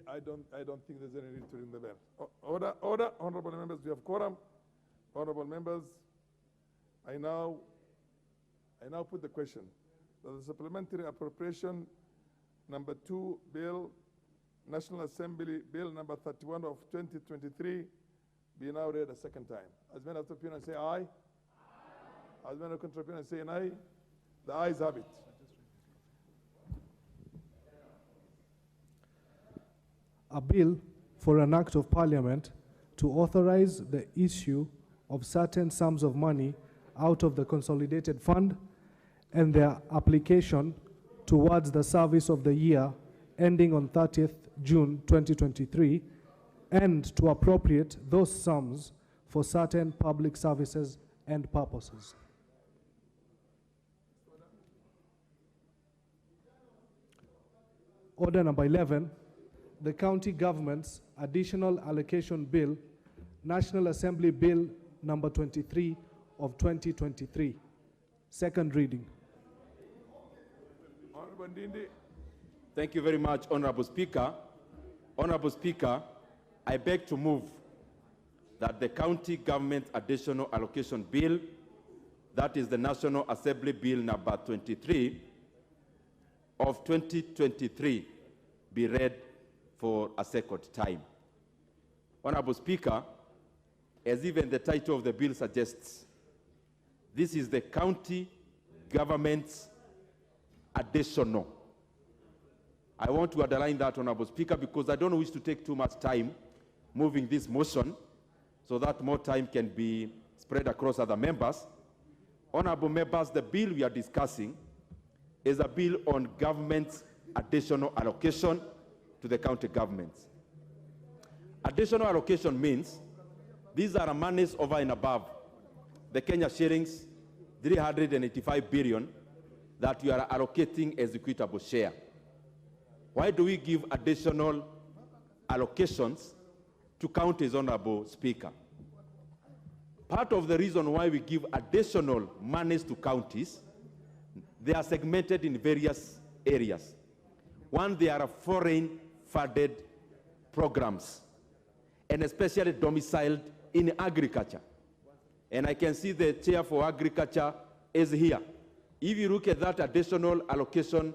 I don't think there's any need to ring the bell. Order, honorable members, we have quorum. Honorable members, I now put the question that the Supplementary Appropriation number 2 Bill, National Assembly Bill number 31 of 2023 be now read a second time. As many as opinion say aye. Aye. As many as contrary opinion say nay. The ayes have it. A bill for an act of parliament to authorize the issue of certain sums of money out of the consolidated fund and their application towards the service of the year ending on 30th June 2023, and to appropriate those sums for certain public services and purposes. Order number 11, the County Government's Additional Allocation Bill, National Assembly Bill number 23 of 2023. Second reading. Honorable Ndindi. Thank you very much, Honorable Speaker. Honorable Speaker, I beg to move that the County Government Additional Allocation Bill, that is the National Assembly Bill number 23 of 2023, be read for a second time. Honorable Speaker, as even the title of the bill suggests, this is the county government's additional. I want to underline that, Honorable Speaker, because I don't wish to take too much time moving this motion so that more time can be spread across other members. Honorable members, the bill we are discussing is a bill on government's additional allocation to the county governments. Additional allocation means these are monies over and above the Kenya shillings 385 billion that we are allocating as equitable share. Why do we give additional allocations to counties, Honorable Speaker? Part of the reason why we give additional monies to counties, they are segmented in various areas. One, they are foreign funded programs, and especially domiciled in agriculture. And I can see the chair for agriculture is here. If you look at that additional allocation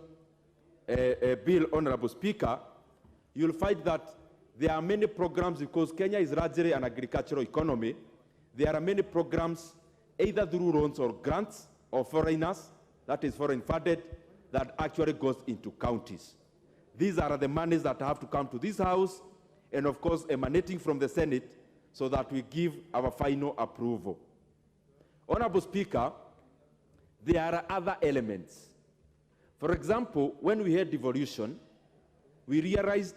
bill, Honorable Speaker, you'll find that there are many programs, because Kenya is largely an agricultural economy. There are many programs, either through loans or grants or foreigners, that is foreign funded, that actually goes into counties. These are the monies that have to come to this House, and of course emanating from the Senate, so that we give our final approval. Honorable Speaker, there are other elements. For example, when we had devolution, we realized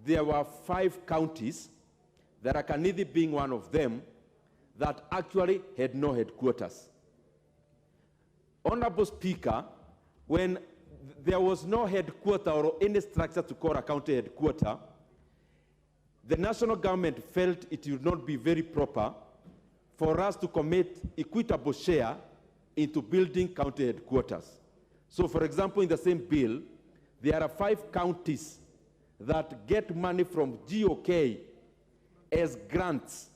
there were 5 counties, Tharaka-Nithi being one of them, that actually had no headquarters. Honorable Speaker, when there was no headquarter or any structure to call a county headquarter, the national government felt it would not be very proper for us to commit equitable share into building county headquarters. So for example, in the same bill, there are 5 counties that get money from GOK as grants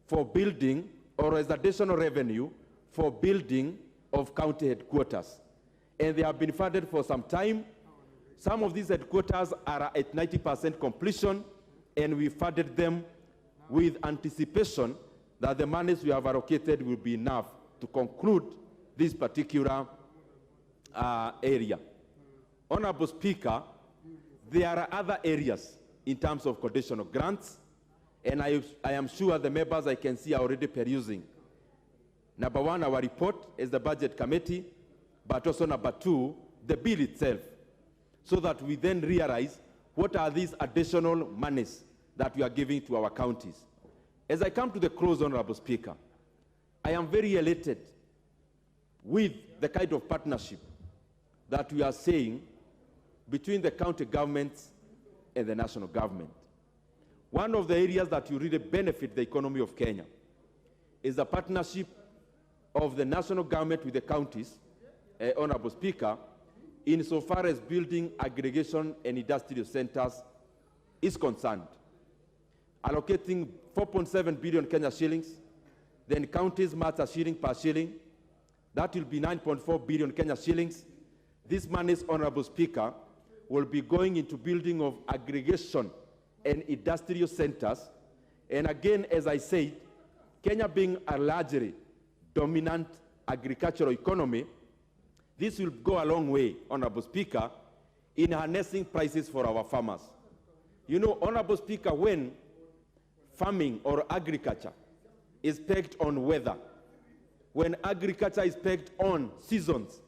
for building or as additional revenue for building of county headquarters. And they have been funded for some time. Some of these headquarters are at 90% completion, and we funded them with anticipation that the monies we have allocated will be enough to conclude this particular area. Honorable Speaker, there are other areas in terms of conditional grants, and I am sure the members I can see are already perusing. Number 1, our report as the Budget Committee, but also number 2, the bill itself, so that we then realize what are these additional monies that we are giving to our counties. As I come to the close, Honorable Speaker, I am very elated with the kind of partnership that we are seeing between the county governments and the national government. One of the areas that will really benefit the economy of Kenya is the partnership of the national government with the counties, Honorable Speaker, insofar as building aggregation and industrial centers is concerned. Allocating 4.7 billion Kenya shillings, then counties match a shilling per shilling. That will be 9.4 billion Kenya shillings. This money's, Honorable Speaker, will be going into building of aggregation and industrial centers. And again, as I said, Kenya being a largely dominant agricultural economy, this will go a long way, Honorable Speaker, in harnessing prices for our farmers. You know, Honorable Speaker, when farming or agriculture is pegged on weather, when agriculture is pegged on seasons,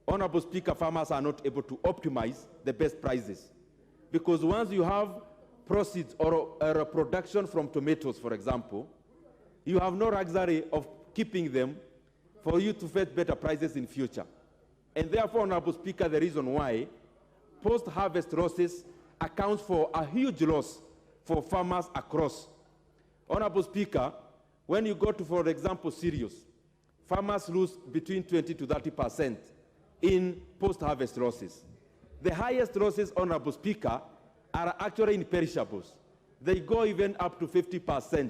Honorable Speaker, farmers are not able to optimize the best prices. Because once you have proceeds or a production from tomatoes, for example, you have no luxury of keeping them for you to fetch better prices in future. And therefore, Honorable Speaker, the reason why post-harvest losses accounts for a huge loss for farmers across. Honorable Speaker, when you go to, for example, cereals, farmers lose between 20 to 30% in post-harvest losses. The highest losses, Honorable Speaker, are actually in perishables. They go even up to 50%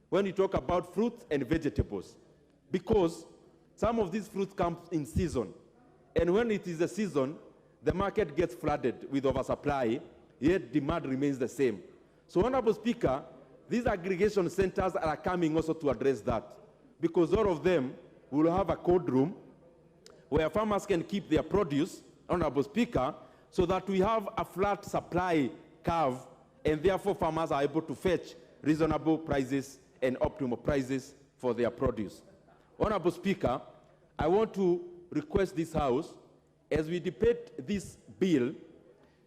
when you talk about fruits and vegetables, because some of these fruits come in season. And when it is a season, the market gets flooded with oversupply, yet demand remains the same. So, Honorable Speaker, these aggregation centers are coming also to address that, because all of them will have a cold room where farmers can keep their produce, Honorable Speaker, so that we have a flat supply curve, and therefore farmers are able to fetch reasonable prices and optimal prices for their produce. Honorable Speaker, I want to request this House, as we debate this bill,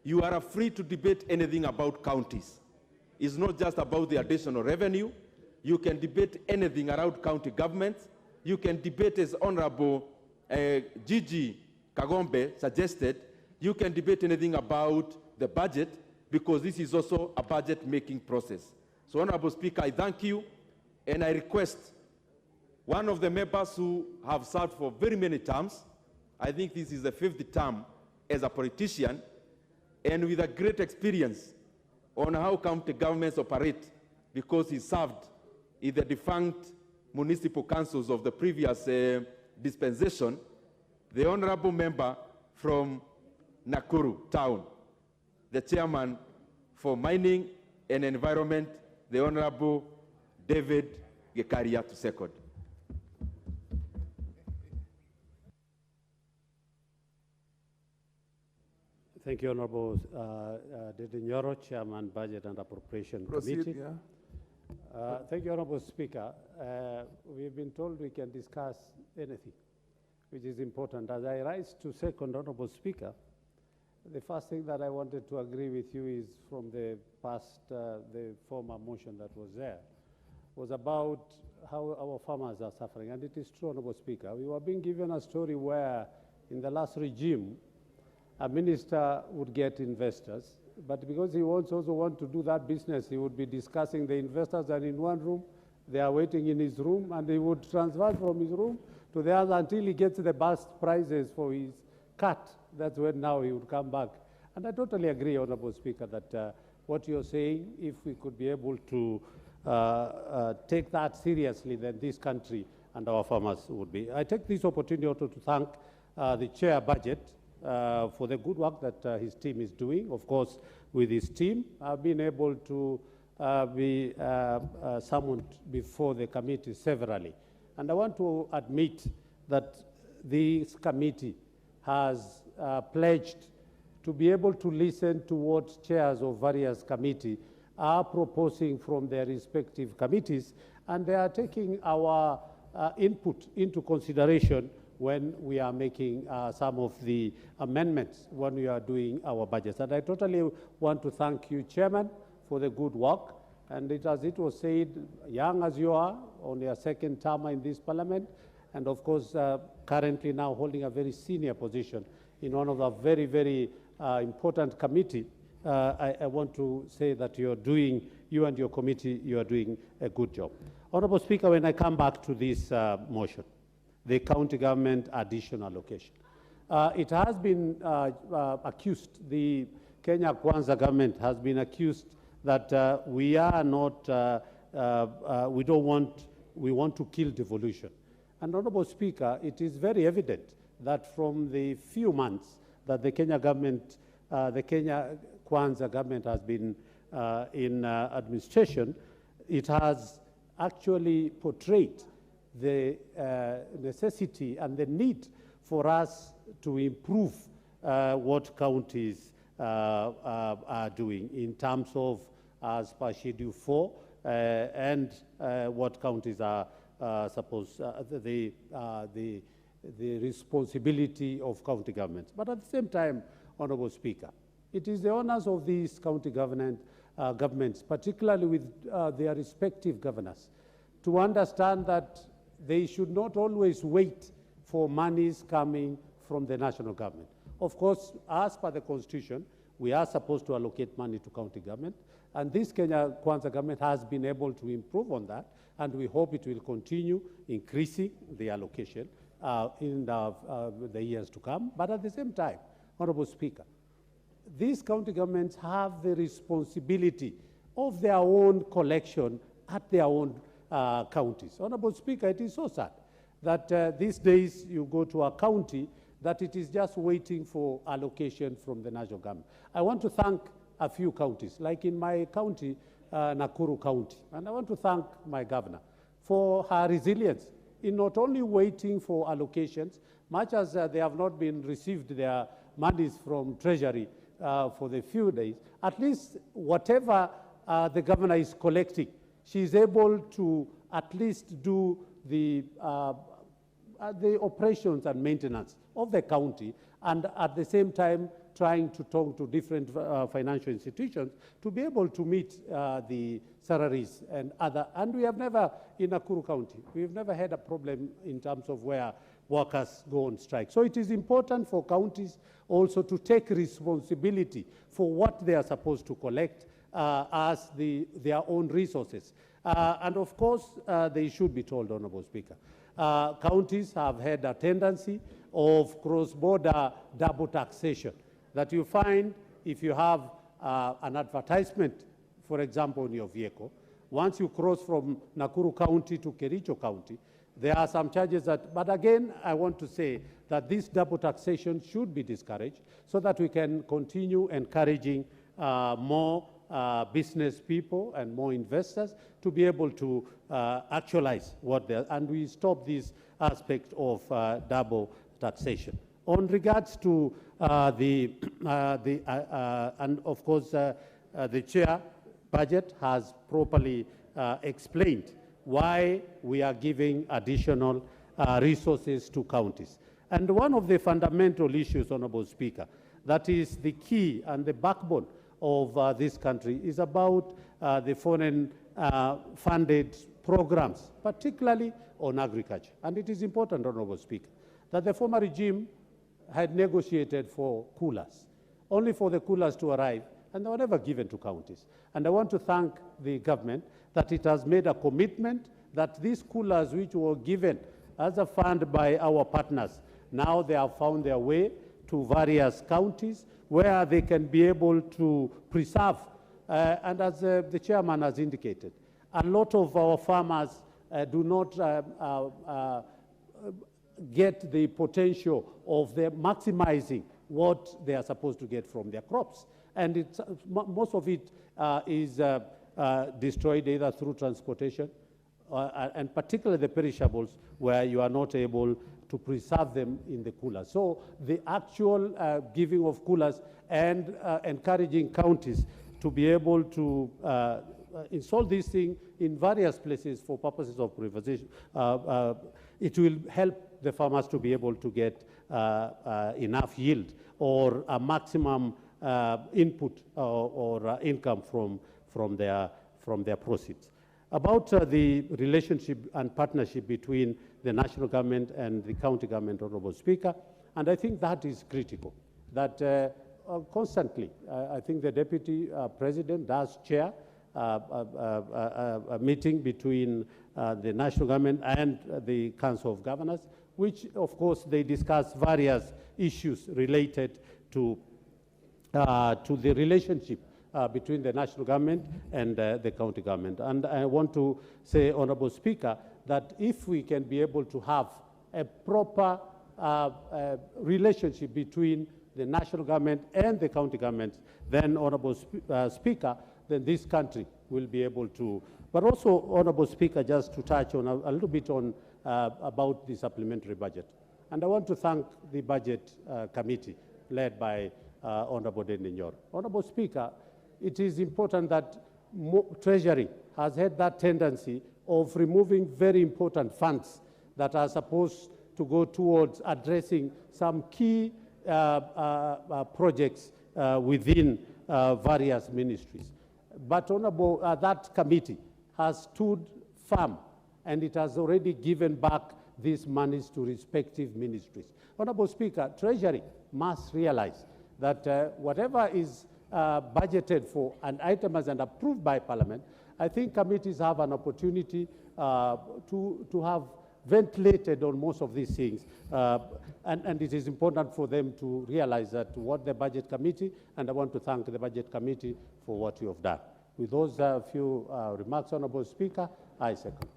you are free to debate anything about counties. It's not just about the additional revenue. You can debate anything around county governments. You can debate, as Honorable Gigi Kagombe suggested, you can debate anything about the budget, because this is also a budget-making process. So, Honorable Speaker, I thank you, and I request one of the members who have served for very many terms, I think this is the 5th term as a politician, and with a great experience on how county governments operate, because he served in the defunct municipal councils of the previous dispensation, the honorable member from Nakuru town, the chairman for mining and environment, the Honorable David Gekaria to second. Thank you, Honorable Dede Nyoro, Chairman, Budget and Appropriation Committee. Yeah. Thank you, Honorable Speaker. We've been told we can discuss anything, which is important. As I rise to second, Honorable Speaker, the first thing that I wanted to agree with you is from the past, the former motion that was there, was about how our farmers are suffering. And it is true, Honorable Speaker. We were being given a story where, in the last regime, a minister would get investors, but because he also want to do that business, he would be discussing the investors are in one room, they are waiting in his room, and he would transfer from his room to the other until he gets the best prices for his cut. That's when now he would come back. And I totally agree, Honorable Speaker, that what you're saying, if we could be able to take that seriously, then this country and our farmers would be. I take this opportunity also to thank the Chair Budget for the good work that his team is doing. Of course, with his team, I've been able to be summoned before the committee severally. And I want to admit that this committee has pledged to be able to listen to what chairs of various committees are proposing from their respective committees, and they are taking our input into consideration when we are making some of the amendments when we are doing our budgets. And I totally want to thank you, Chairman, for the good work. And as it was said, young as you are, on your second term in this parliament, and of course, currently now holding a very senior position in one of the very, very important committee, I want to say that you and your committee, you are doing a good job. Honorable Speaker, when I come back to this motion, the county government additional allocation, it has been accused, the Kenya Kwanza government has been accused that we are not, we want to kill devolution. And Honorable Speaker, it is very evident that from the few months that the Kenya government, the Kenya Kwanza government has been in administration, it has actually portrayed the necessity and the need for us to improve what counties are doing in terms of as per Schedule 4 and what counties are supposed, the responsibility of county governments. But at the same time, Honorable Speaker, it is the honors of these county governments, particularly with their respective governors, to understand that they should not always wait for monies coming from the national government. Of course, as per the Constitution, we are supposed to allocate money to county government, and this Kenya Kwanza government has been able to improve on that, and we hope it will continue increasing the allocation in the years to come. But at the same time, Honorable Speaker, these county governments have the responsibility of their own collection at their own counties. Honorable Speaker, it is so sad that these days you go to a county that it is just waiting for allocation from the national government. I want to thank a few counties, like in my county, Nakuru County, and I want to thank my governor for her resilience in not only waiting for allocations, much as they have not been received their monies from Treasury for the few days, at least whatever the governor is collecting, she is able to at least do the operations and maintenance of the county, and at the same time trying to talk to different financial institutions to be able to meet the salaries and other. And we have never, in Nakuru County, we've never had a problem in terms of where workers go on strike. So it is important for counties also to take responsibility for what they are supposed to collect as their own resources. And of course, they should be told, Honorable Speaker. Counties have had a tendency of cross-border double taxation that you find if you have an advertisement, for example, on your vehicle. Once you cross from Nakuru County to Kericho County, there are some charges that, but again, I want to say that this double taxation should be discouraged so that we can continue encouraging more business people and more investors to be able to actualize what they're, and we stop this aspect of double taxation. On regards to and of course, the chair budget has properly explained why we are giving additional resources to counties. And one of the fundamental issues, Honorable Speaker, that is the key and the backbone of this country is about the foreign funded programs, particularly on agriculture. And it is important, Honorable Speaker, that the former regime had negotiated for coolers, only for the coolers to arrive, and they were never given to counties. And I want to thank the government that it has made a commitment that these coolers which were given as a fund by our partners. Now they have found their way to various counties where they can be able to preserve. And as the chairman has indicated, a lot of our farmers do not get the potential of their maximizing what they are supposed to get from their crops. And it's, most of it is destroyed either through transportation, and particularly the perishables, where you are not able to preserve them in the coolers. So the actual giving of coolers and encouraging counties to be able to install this thing in various places for purposes of privatization, it will help the farmers to be able to get enough yield or a maximum input or income from their proceeds. About the relationship and partnership between the national government and the county government, Honorable Speaker, and I think that is critical, that constantly, I think the Deputy President does chair a meeting between the national government and the Council of Governors, which of course they discuss various issues related to the relationship between the national government and the county government. And I want to say, Honorable Speaker, that if we can be able to have a proper relationship between the national government and the county government, then, Honorable Speaker, then this country will be able to. But also, Honorable Speaker, just to touch on a little bit on about the supplementary budget. And I want to thank the Budget Committee led by Honorable Dendinyoro. Honorable Speaker, it is important that Treasury has had that tendency of removing very important funds that are supposed to go towards addressing some key projects within various ministries. But Honorable, that committee has stood firm, and it has already given back these monies to respective ministries. Honorable Speaker, Treasury must realize that whatever is budgeted for and items and approved by Parliament, I think committees have an opportunity to have ventilated on most of these things. And it is important for them to realize that what the Budget Committee, and I want to thank the Budget Committee for what you have done. With those few remarks, Honorable Speaker, I second.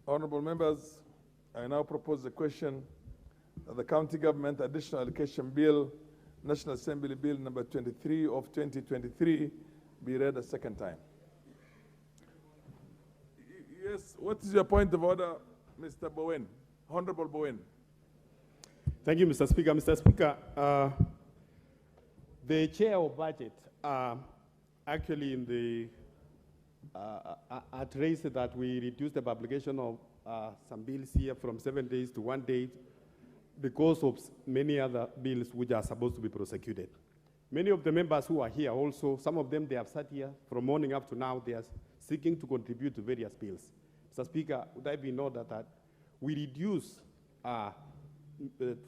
Honorable members, I now propose the question that the County Government Additional Allocation Bill, National Assembly Bill number 23 of 2023, be read a second time. Yes, what is your point of order, Mr. Bowen? Honorable Bowen. Thank you, Mr. Speaker. Mr. Speaker, the chair of budget actually in the had raised that we reduced the publication of some bills here from 7 days to 1 day because of many other bills which are supposed to be prosecuted. Many of the members who are here also, some of them they have sat here from morning up to now, they are seeking to contribute to various bills. Mr. Speaker, would I be in order that we reduce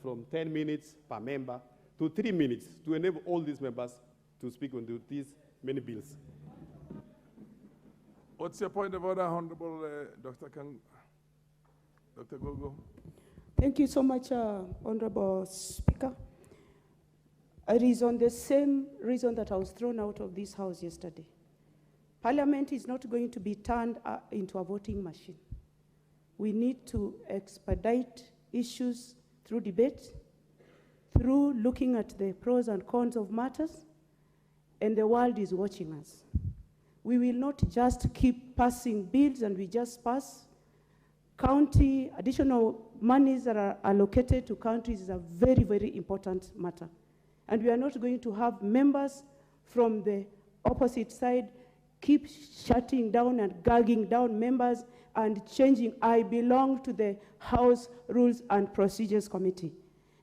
from 10 minutes per member to 3 minutes to enable all these members to speak on these many bills? What's your point of order, Honorable Dr. Gogo? Thank you so much, Honorable Speaker. It is on the same reason that I was thrown out of this house yesterday. Parliament is not going to be turned into a voting machine. We need to expedite issues through debate, through looking at the pros and cons of matters, and the world is watching us. We will not just keep passing bills and we just pass. County, additional monies that are allocated to counties is a very, very important matter. And we are not going to have members from the opposite side keep shutting down and gagging down members and changing. I belong to the House Rules and Procedures Committee.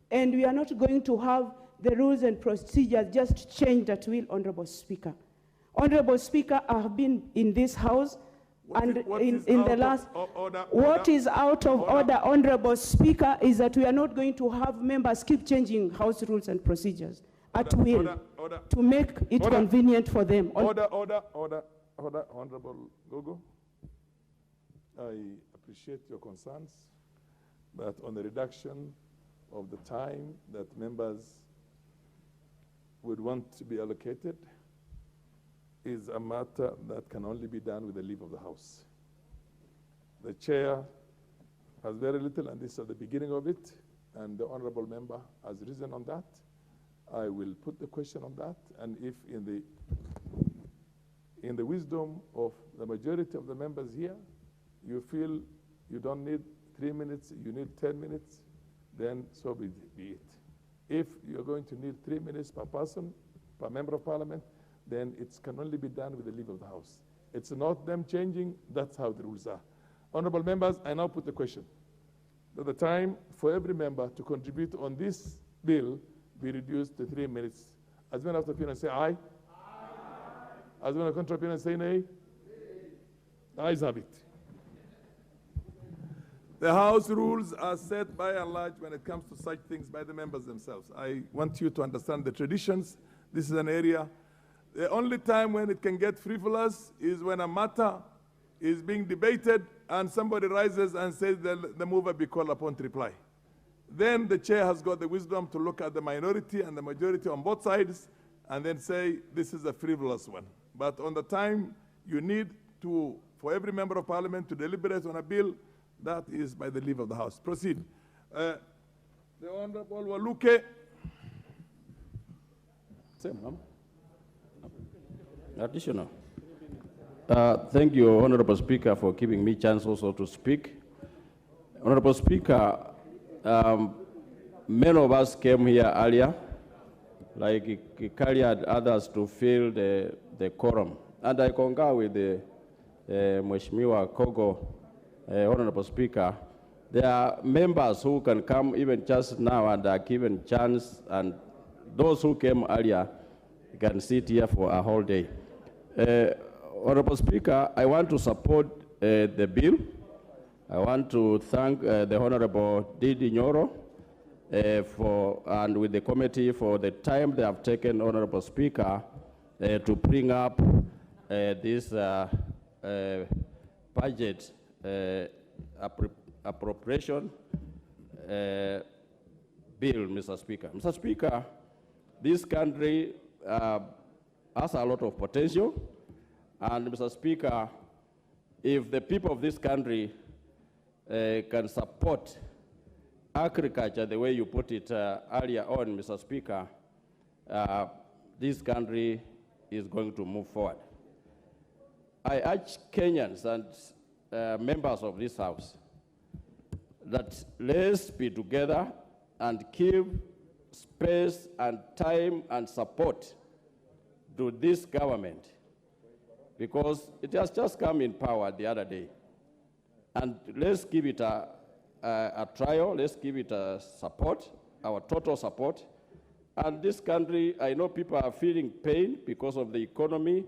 And we are not going to have the rules and procedures just changed at will, Honorable Speaker. Honorable Speaker, I have been in this house and in the last, what is out of order, Honorable Speaker, is that we are not going to have members keep changing House rules and procedures at will to make it convenient for them. Order, Honorable Gogo. I appreciate your concerns, but on the reduction of the time that members would want to be allocated is a matter that can only be done with the leave of the House. The chair has very little, and this is the beginning of it, and the honorable member has risen on that. I will put the question on that, and if in the wisdom of the majority of the members here, you feel you don't need 3 minutes, you need 10 minutes, then so be it. If you're going to need 3 minutes per person, per member of parliament, then it can only be done with the leave of the House. It's not them changing, that's how the rules are. Honorable members, I now put the question that the time for every member to contribute on this bill be reduced to 3 minutes. As many of the opinion say aye. As many of the contrary opinion say nay. The ayes have it. The House rules are set by and large when it comes to such things by the members themselves. I want you to understand the traditions. This is an area. The only time when it can get frivolous is when a matter is being debated and somebody rises and says the mover be called upon to reply. Then the chair has got the wisdom to look at the minority and the majority on both sides and then say this is a frivolous one. But on the time you need to, for every member of parliament to deliberate on a bill, that is by the leave of the House. Proceed. The Honorable Waluke. Additional. Thank you, Honorable Speaker, for giving me chance also to speak. Honorable Speaker, many of us came here earlier, like Kali and others, to fill the quorum. And I concur with the Mheshimiwa Kogo, Honorable Speaker. There are members who can come even just now and are given chance, and those who came earlier can sit here for a whole day. Honorable Speaker, I want to support the bill. I want to thank the Honorable Didi Nyoro and with the committee for the time they have taken, Honorable Speaker, to bring up this budget appropriation bill, Mr. Speaker. Mr. Speaker, this country has a lot of potential, and Mr. Speaker, if the people of this country can support agriculture the way you put it earlier on, Mr. Speaker, this country is going to move forward. I urge Kenyans and members of this House that let's be together and give space and time and support to this government, because it has just come in power the other day. And let's give it a trial, let's give it a support, our total support. And this country, I know people are feeling pain because of the economy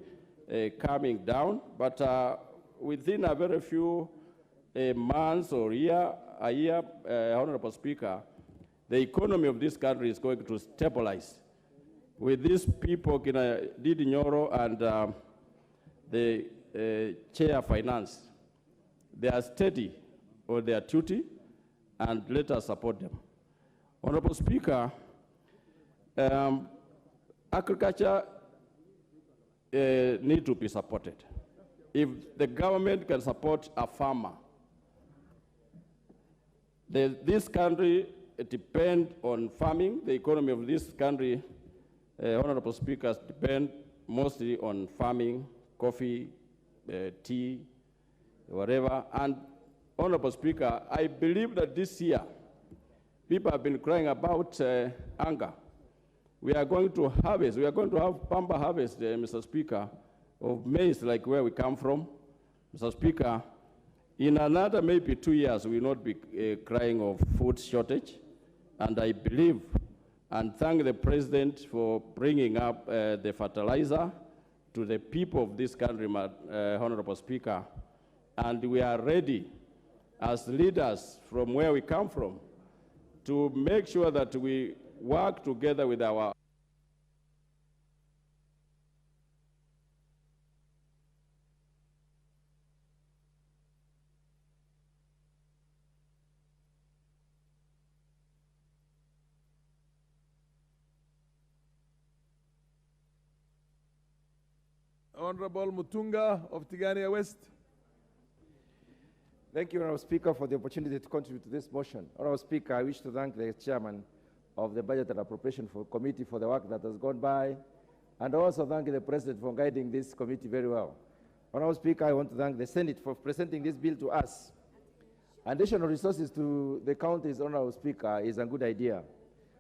coming down, but within a very few months or a year, Honorable Speaker, the economy of this country is going to stabilize. With these people, Didi Nyoro and the Chair of Finance, they are steady on their duty, and let us support them. Honorable Speaker, agriculture need to be supported. If the government can support a farmer, this country depends on farming. The economy of this country, Honorable Speakers, depend mostly on farming, coffee, tea, whatever. And Honorable Speaker, I believe that this year, people have been crying about hunger. We are going to harvest, we are going to have bumper harvest, Mr. Speaker, of maize like where we come from. Mr. Speaker, in another maybe 2 years, we will not be crying of food shortage. And I believe and thank the President for bringing up the fertilizer to the people of this country, Honorable Speaker. And we are ready as leaders from where we come from to make sure that we work together with our Honorable Mutunga of Tigania West. Thank you, Honorable Speaker, for the opportunity to contribute to this motion. Honorable Speaker, I wish to thank the chairman of the Budget and Appropriation Committee for the work that has gone by, and also thank the President for guiding this committee very well. Honorable Speaker, I want to thank the Senate for presenting this bill to us. Additional resources to the counties, Honorable Speaker, is a good idea,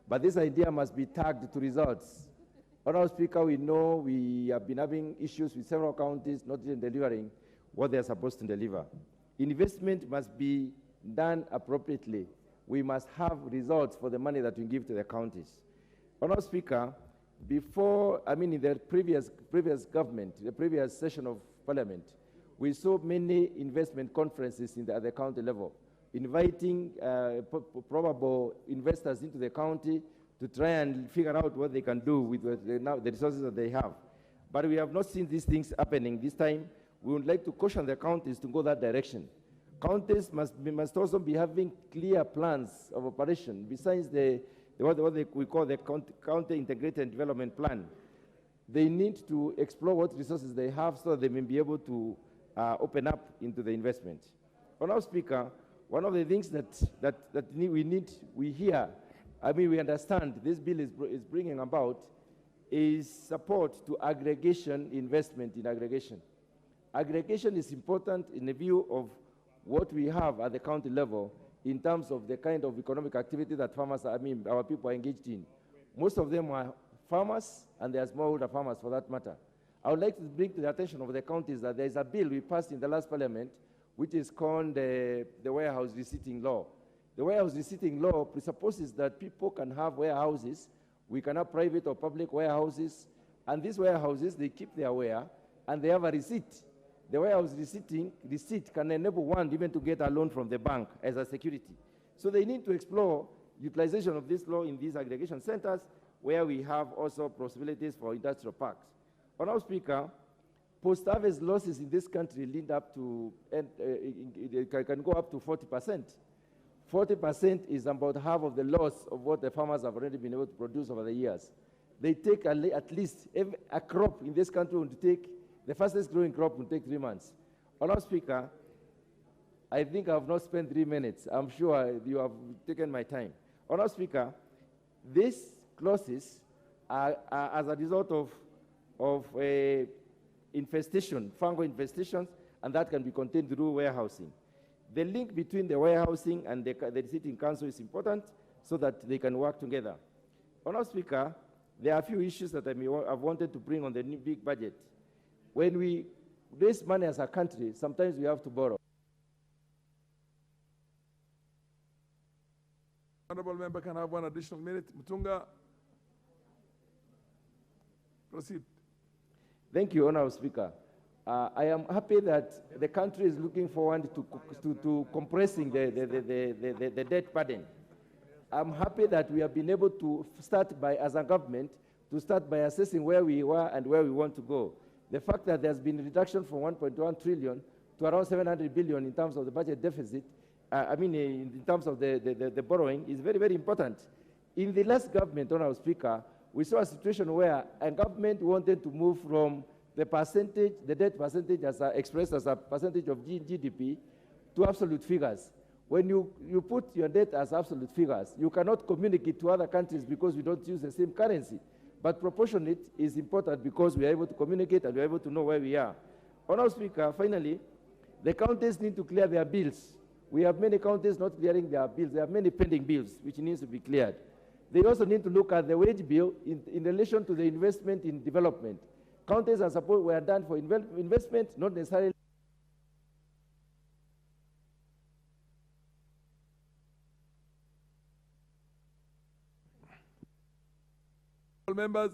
but this idea must be tagged to results. Honorable Speaker, we know we have been having issues with several counties not even delivering what they are supposed to deliver. Investment must be done appropriately. We must have results for the money that we give to the counties. Honorable Speaker, in the previous government, the previous session of Parliament, we saw many investment conferences at the county level, inviting probable investors into the county to try and figure out what they can do with the resources that they have. But we have not seen these things happening this time. We would like to caution the counties to go that direction. Counties must also be having clear plans of operation besides what we call the County Integrated Development Plan. They need to explore what resources they have so that they may be able to open up into the investment. Honorable Speaker, one of the things we understand this bill is bringing about is support to aggregation investment in aggregation. Aggregation is important in the view of what we have at the county level in terms of the kind of economic activity that our people are engaged in. Most of them are farmers, and they are smallholder farmers for that matter. I would like to bring to the attention of the counties that there is a bill we passed in the last Parliament, which is called the warehouse receipting law. The warehouse receipting law presupposes that people can have warehouses. We can have private or public warehouses, and these warehouses, they keep their ware, and they have a receipt. The warehouse receipt can enable one even to get a loan from the bank as a security. So they need to explore utilization of this law in these aggregation centers, where we have also possibilities for industrial parks. Honorable Speaker, post-harvest losses in this country lead up to, can go up to 40%. 40% is about half of the loss of what the farmers have already been able to produce over the years. They take at least a crop in this country will take, the fastest growing crop will take 3 months. Honorable Speaker, I think I have not spent 3 minutes. I'm sure you have taken my time. Honorable Speaker, these clauses are as a result of infestation, fungal infestations, and that can be contained through warehousing. The link between the warehousing and the receipting council is important so that they can work together. Honorable Speaker, there are a few issues that I've wanted to bring on the new big budget. When we raise money as a country, sometimes we have to borrow. Honorable member can have 1 additional minute. Mutunga, proceed. Thank you, Honorable Speaker. I am happy that the country is looking forward to compressing the debt burden. I'm happy that we have been able to start by, as a government, by assessing where we were and where we want to go. The fact that there's been a reduction from 1.1 trillion to around 700 billion in terms of the budget deficit, in terms of the borrowing, is very, very important. In the last government, Honorable Speaker, we saw a situation where a government wanted to move from the percentage, the debt percentage expressed as a percentage of GDP, to absolute figures. When you put your debt as absolute figures, you cannot communicate to other countries because we don't use the same currency. But proportionate is important because we are able to communicate and we are able to know where we are. Honorable Speaker, finally, the counties need to clear their bills. We have many counties not clearing their bills. There are many pending bills which needs to be cleared. They also need to look at the wage bill in relation to the investment in development. Counties are supposed were done for investment, not necessarily. Members,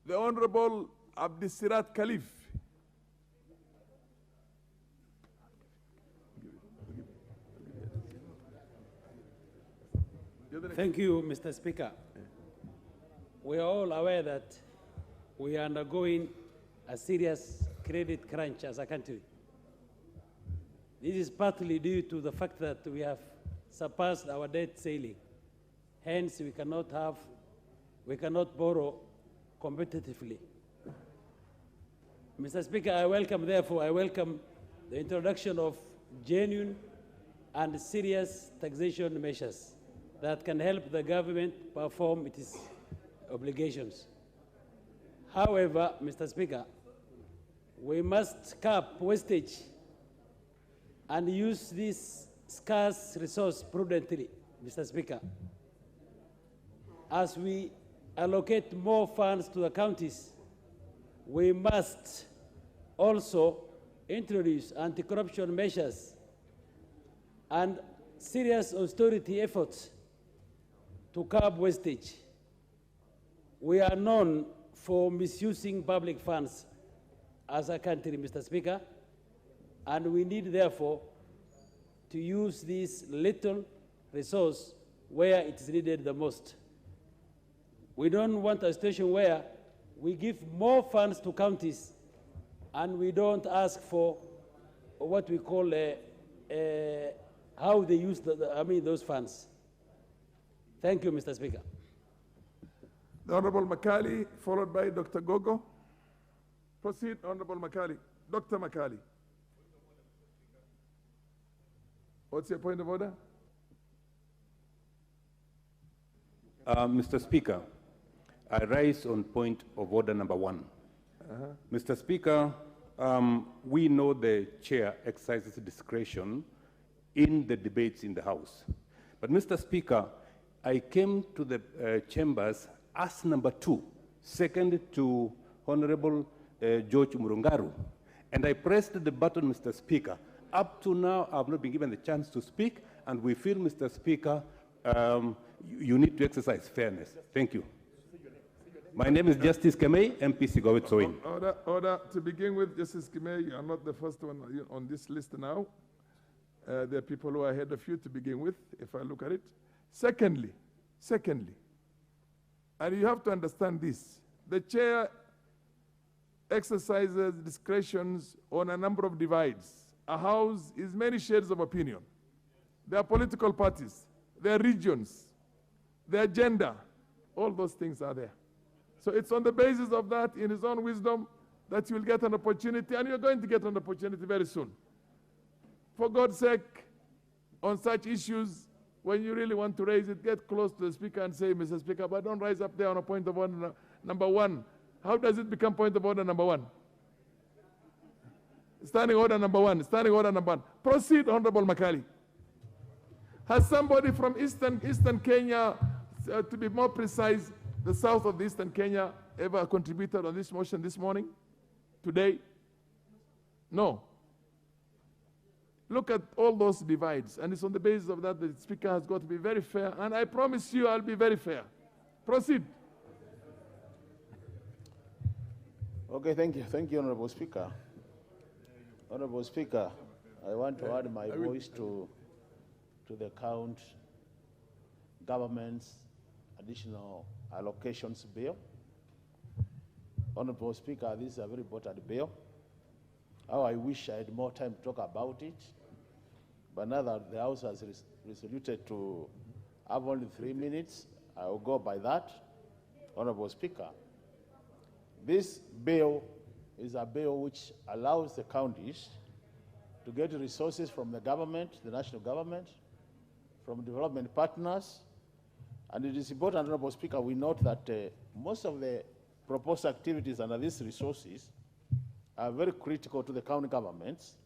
the Honorable Abdisirat Khalif. Thank you, Mr. Speaker. We are all aware that we are undergoing a serious credit crunch as a country. This is partly due to the fact that we have surpassed our debt ceiling. Hence, we cannot borrow competitively. Mr. Speaker, I welcome the introduction of genuine and serious taxation measures that can help the government perform its obligations. However, Mr. Speaker, we must cap wastage and use this scarce resource prudently, Mr. Speaker. As we allocate more funds to the counties, we must also introduce anti-corruption measures and serious austerity efforts to curb wastage. We are known for misusing public funds as a country, Mr. Speaker, and we need, therefore, to use this little resource where it is needed the most. We don't want a situation where we give more funds to counties and we don't ask for what we call how they use those funds. Thank you, Mr. Speaker. The Honorable Makali, followed by Dr. Gogo. Proceed, Honorable Makali. Dr. Makali. What's your point of order? Mr. Speaker, I rise on point of order number 1. Mr. Speaker, we know the chair exercises discretion in the debates in the House. But Mr. Speaker, I came to the chambers as number 2, second to Honorable George Murungaru, and I pressed the button, Mr. Speaker. Up to now, I've not been given the chance to speak, and we feel, Mr. Speaker, you need to exercise fairness. Thank you. My name is Justice Kemei, MP Sigowit-Soin. Order. To begin with, Justice Kemei, you are not the first one on this list now. There are people who are ahead of you to begin with, if I look at it. Secondly, and you have to understand this, the chair exercises discretions on a number of divides. A house is many shades of opinion. There are political parties, there are regions, their gender, all those things are there. So it's on the basis of that, in his own wisdom, that you will get an opportunity, and you're going to get an opportunity very soon. For God's sake, on such issues, when you really want to raise it, get close to the Speaker and say, Mr. Speaker, but don't rise up there on a point of order number 1. How does it become point of order number 1? Standing order number 1. Standing order number 1. Proceed, Honorable Makali. Has somebody from Eastern Kenya, to be more precise, the south of the Eastern Kenya, ever contributed on this motion this morning? Today? No. Look at all those divides, and it's on the basis of that the Speaker has got to be very fair, and I promise you I'll be very fair. Proceed. Okay, thank you. Thank you, Honorable Speaker. Honorable Speaker, I want to add my voice to the government's additional allocations bill. Honorable Speaker, this is a very important bill. How I wish I had more time to talk about it, but now that the House has resoluted to have only 3 minutes, I will go by that. Honorable Speaker, this bill is a bill which allows the counties to get resources from the government, the national government, from development partners. And it is important, Honorable Speaker, we note that most of the proposed activities under these resources are very critical to the county governments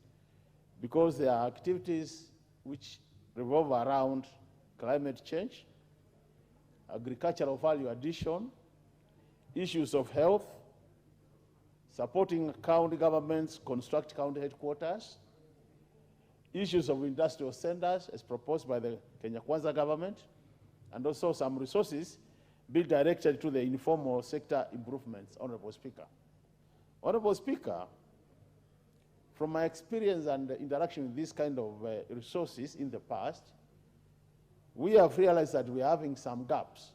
because they are activities which revolve around climate change, agricultural value addition, issues of health, supporting county governments construct county headquarters, issues of industrial centers as proposed by the Kenya Kwanza government, and also some resources be directed to the informal sector improvements, Honorable Speaker. Honorable Speaker, from my experience and interaction with this kind of resources in the past, we have realized that we are having some gaps.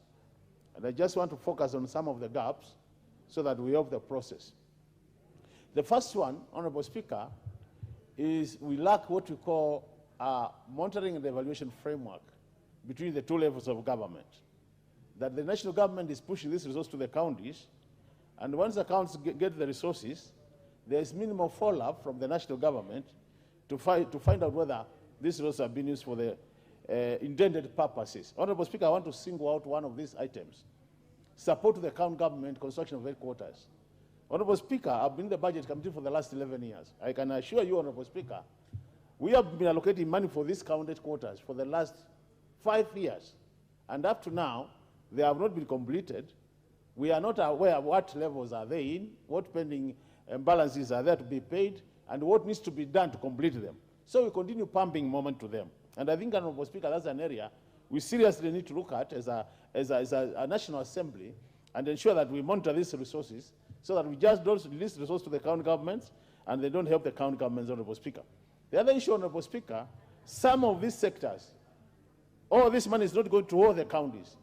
And I just want to focus on some of the gaps so that we help the process. The first one, Honorable Speaker, is we lack what we call a monitoring and evaluation framework between the two levels of government. That the national government is pushing this resource to the counties, and once the counties get the resources, there's minimal follow-up from the national government to find out whether these resources have been used for the intended purposes. Honorable Speaker, I want to single out one of these items. Support to the county government construction of headquarters. Honorable Speaker, I've been in the budget committee for the last 11 years. I can assure you, Honorable Speaker, we have been allocating money for this county headquarters for the last 5 years. And up to now, they have not been completed. We are not aware of what levels are they in, what pending balances are there to be paid, and what needs to be done to complete them. So we continue pumping more money to them. And I think, Honorable Speaker, that's an area we seriously need to look at as a National Assembly and ensure that we monitor these resources so that we just don't release resources to the county governments and they don't help the county governments, Honorable Speaker. The other issue, Honorable Speaker, some of these sectors, all this money is not going to all the counties.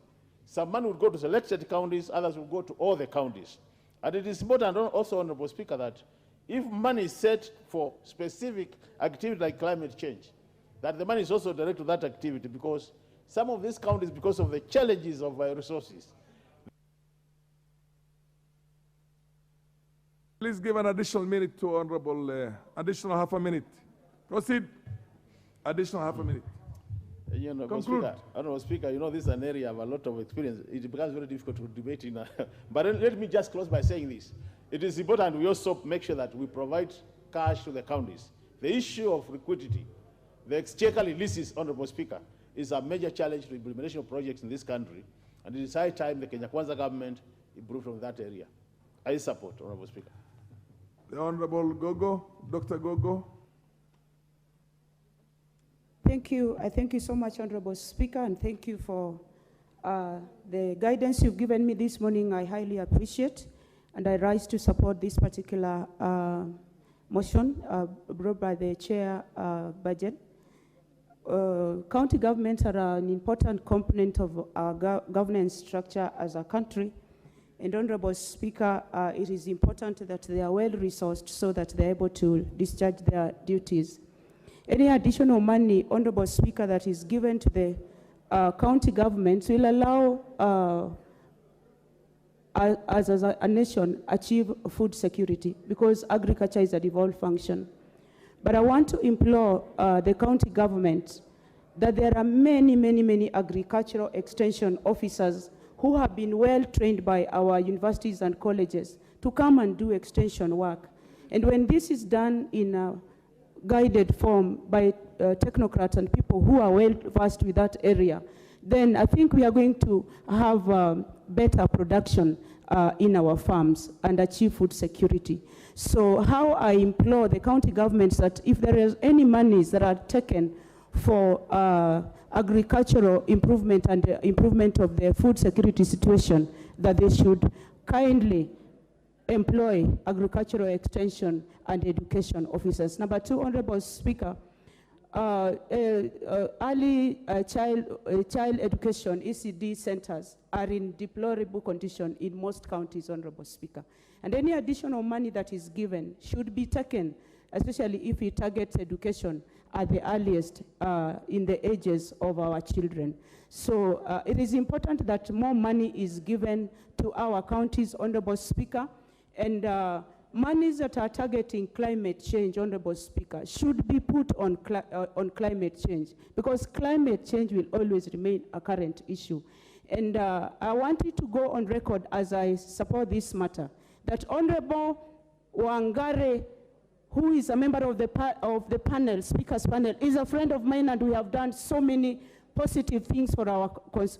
Some money will go to selected counties, others will go to all the counties. And it is important also, Honorable Speaker, that if money is set for specific activity like climate change, that the money is also directed to that activity, because some of these counties, because of the challenges of resources. Please give an additional minute to Honorable, additional half a minute. Proceed. Additional half a minute. Honorable Speaker, you know this is an area of a lot of experience. It becomes very difficult to debate in. But let me just close by saying this. It is important we also make sure that we provide cash to the counties. The issue of liquidity, the exchequer releases, Honorable Speaker, is a major challenge to implementation of projects in this country, and it is high time the Kenya Kwanza government improved from that area. I support, Honorable Speaker. The Honorable Gogo, Dr. Gogo. Thank you. I thank you so much, Honorable Speaker, and thank you for the guidance you've given me this morning. I highly appreciate, and I rise to support this particular motion brought by the chair budget. County governments are an important component of our governance structure as a country. And Honorable Speaker, it is important that they are well-resourced so that they're able to discharge their duties. Any additional money, Honorable Speaker, that is given to the county governments will allow us as a nation achieve food security, because agriculture is a devolved function. But I want to implore the county government that there are many agricultural extension officers who have been well trained by our universities and colleges to come and do extension work. And when this is done in a guided form by technocrats and people who are well versed with that area, then I think we are going to have better production in our farms and achieve food security. So how I implore the county governments that if there is any monies that are taken for agricultural improvement and improvement of the food security situation, that they should kindly employ agricultural extension and education officers. Number two, Honorable Speaker, early child education, ECD centers are in deplorable condition in most counties, Honorable Speaker. And any additional money that is given should be taken, especially if it targets education at the earliest in the ages of our children. So it is important that more money is given to our counties, Honorable Speaker, and monies that are targeting climate change, Honorable Speaker, should be put on climate change, because climate change will always remain a current issue. And I wanted to go on record as I support this matter, that Honorable Wangare, who is a member of the panel, speakers panel, is a friend of mine, and we have done so many positive things for our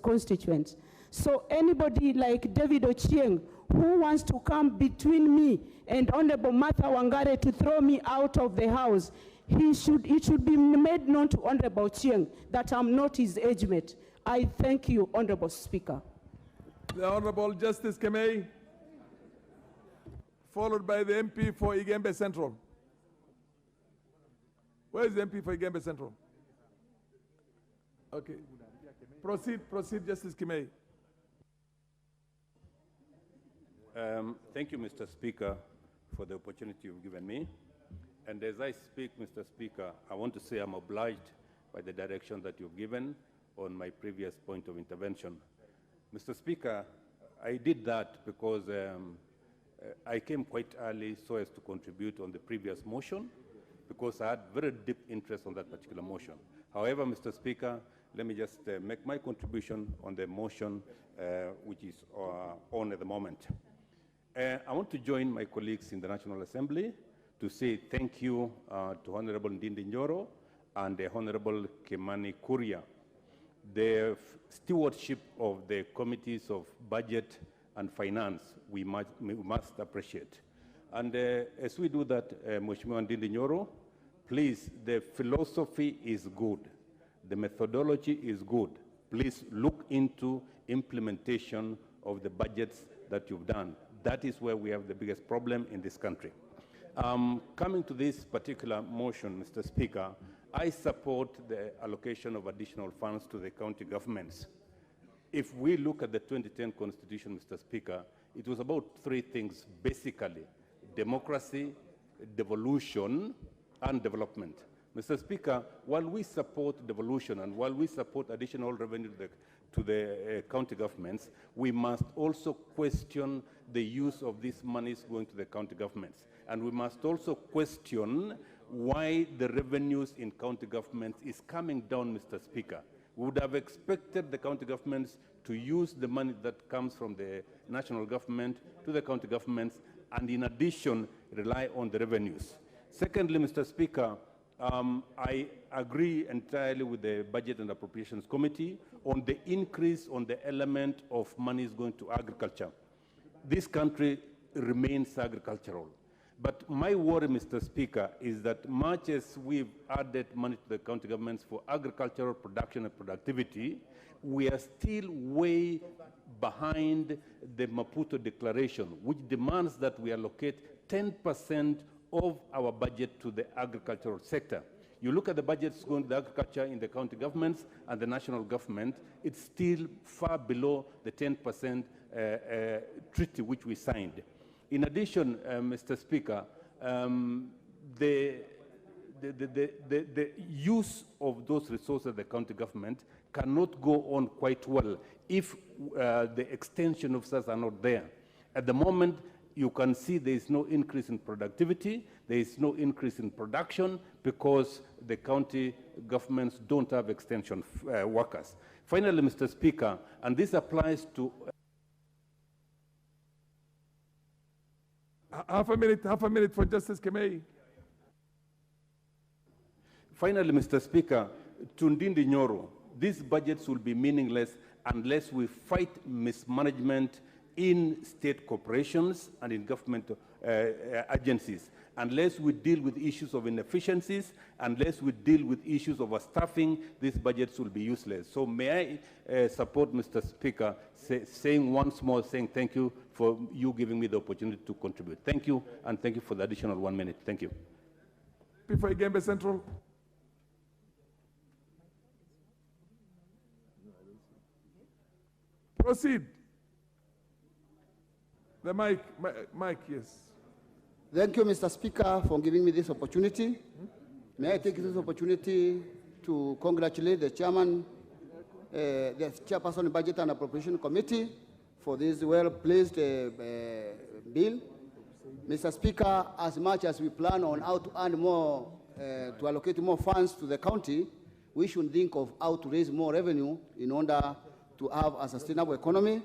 constituents. So anybody like David Ochieng, who wants to come between me and Honorable Martha Wangare to throw me out of the house, it should be made known to Honorable Ochieng that I'm not his age mate. I thank you, Honorable Speaker. The Honorable Justice Kemei, followed by the MP for Igembe Central. Where is the MP for Igembe Central? Okay. Proceed, Justice Kemei. Thank you, Mr. Speaker, for the opportunity you've given me. And as I speak, Mr. Speaker, I want to say I'm obliged by the direction that you've given on my previous point of intervention. Mr. Speaker, I did that because I came quite early so as to contribute on the previous motion because I had very deep interest on that particular motion. However, Mr. Speaker, let me just make my contribution on the motion which is on at the moment. I want to join my colleagues in the National Assembly to say thank you to Honorable Ndindi Njoro and the Honorable Kimani Kuria. The stewardship of the committees of budget and finance we must appreciate. And as we do that, Mheshimiwa Ndindi Njoro, please, the philosophy is good. The methodology is good. Please look into implementation of the budgets that you've done. That is where we have the biggest problem in this country. Coming to this particular motion, Mr. Speaker, I support the allocation of additional funds to the county governments. If we look at the 2010 Constitution, Mr. Speaker, it was about three things, basically: democracy, devolution, and development. Mr. Speaker, while we support devolution and while we support additional revenue to the county governments, we must also question the use of these monies going to the county governments. And we must also question why the revenues in county governments is coming down, Mr. Speaker. We would have expected the county governments to use the money that comes from the national government to the county governments, and in addition, rely on the revenues. Secondly, Mr. Speaker, I agree entirely with the Budget and Appropriations Committee on the increase on the element of monies going to agriculture. This country remains agricultural. But my worry, Mr. Speaker, is that much as we've added money to the county governments for agricultural production and productivity, we are still way behind the Maputo Declaration, which demands that we allocate 10% of our budget to the agricultural sector. You look at the budgets going to the agriculture in the county governments and the national government, it's still far below the 10% treaty which we signed. In addition, Mr. Speaker, the use of those resources of the county government cannot go on quite well if the extension officers are not there. At the moment, you can see there is no increase in productivity, there is no increase in production because the county governments don't have extension workers. Finally, Mr. Speaker, and this applies to half a minute for Justice Kemei. Finally, Mr. Speaker, to Ndindi Njoro, these budgets will be meaningless unless we fight mismanagement in state corporations and in government agencies, unless we deal with issues of inefficiencies, unless we deal with issues of staffing, these budgets will be useless. So may I support Mr. Speaker, saying once more, saying thank you for you giving me the opportunity to contribute. Thank you, and thank you for the additional 1 minute. Thank you. Before Igembe Central. Proceed. The mic, yes. Thank you, Mr. Speaker, for giving me this opportunity. May I take this opportunity to congratulate the chairman, the chairperson of Budget and Appropriation Committee for this well-placed bill. Mr. Speaker, as much as we plan on how to earn more, to allocate more funds to the county, we should think of how to raise more revenue in order to have a sustainable economy.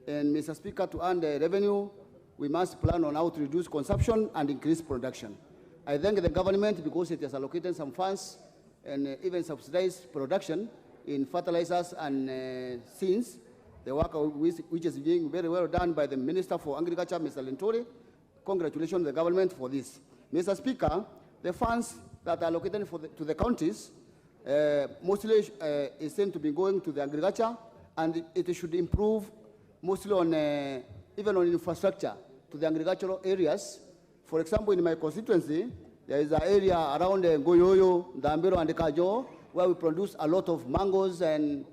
And Mr. Speaker, to earn the revenue, we must plan on how to reduce consumption and increase production. I thank the government because it has allocated some funds and even subsidized production in fertilizers and seeds, the work which is being very well done by the Minister for Agriculture, Mr. Lentori. Congratulations to the government for this. Mr. Speaker, the funds that are allocated to the counties mostly is sent to be going to the agriculture, and it should improve mostly on even on infrastructure to the agricultural areas. For example, in my constituency, there is an area around Goyoyo, Dambero, and Kajo, where we produce a lot of mangoes and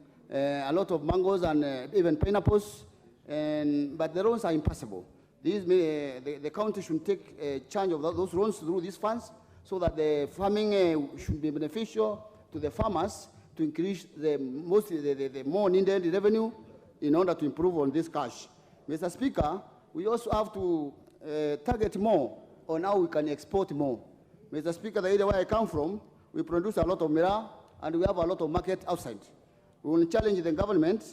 even pineapples, but the roads are impassable. The county should take charge of those roads through these funds so that the farming should be beneficial to the farmers to increase the more needed revenue in order to improve on this cash. Mr. Speaker, we also have to target more on how we can export more. Mr. Speaker, the area where I come from, we produce a lot of miraa and we have a lot of market outside. We will challenge the government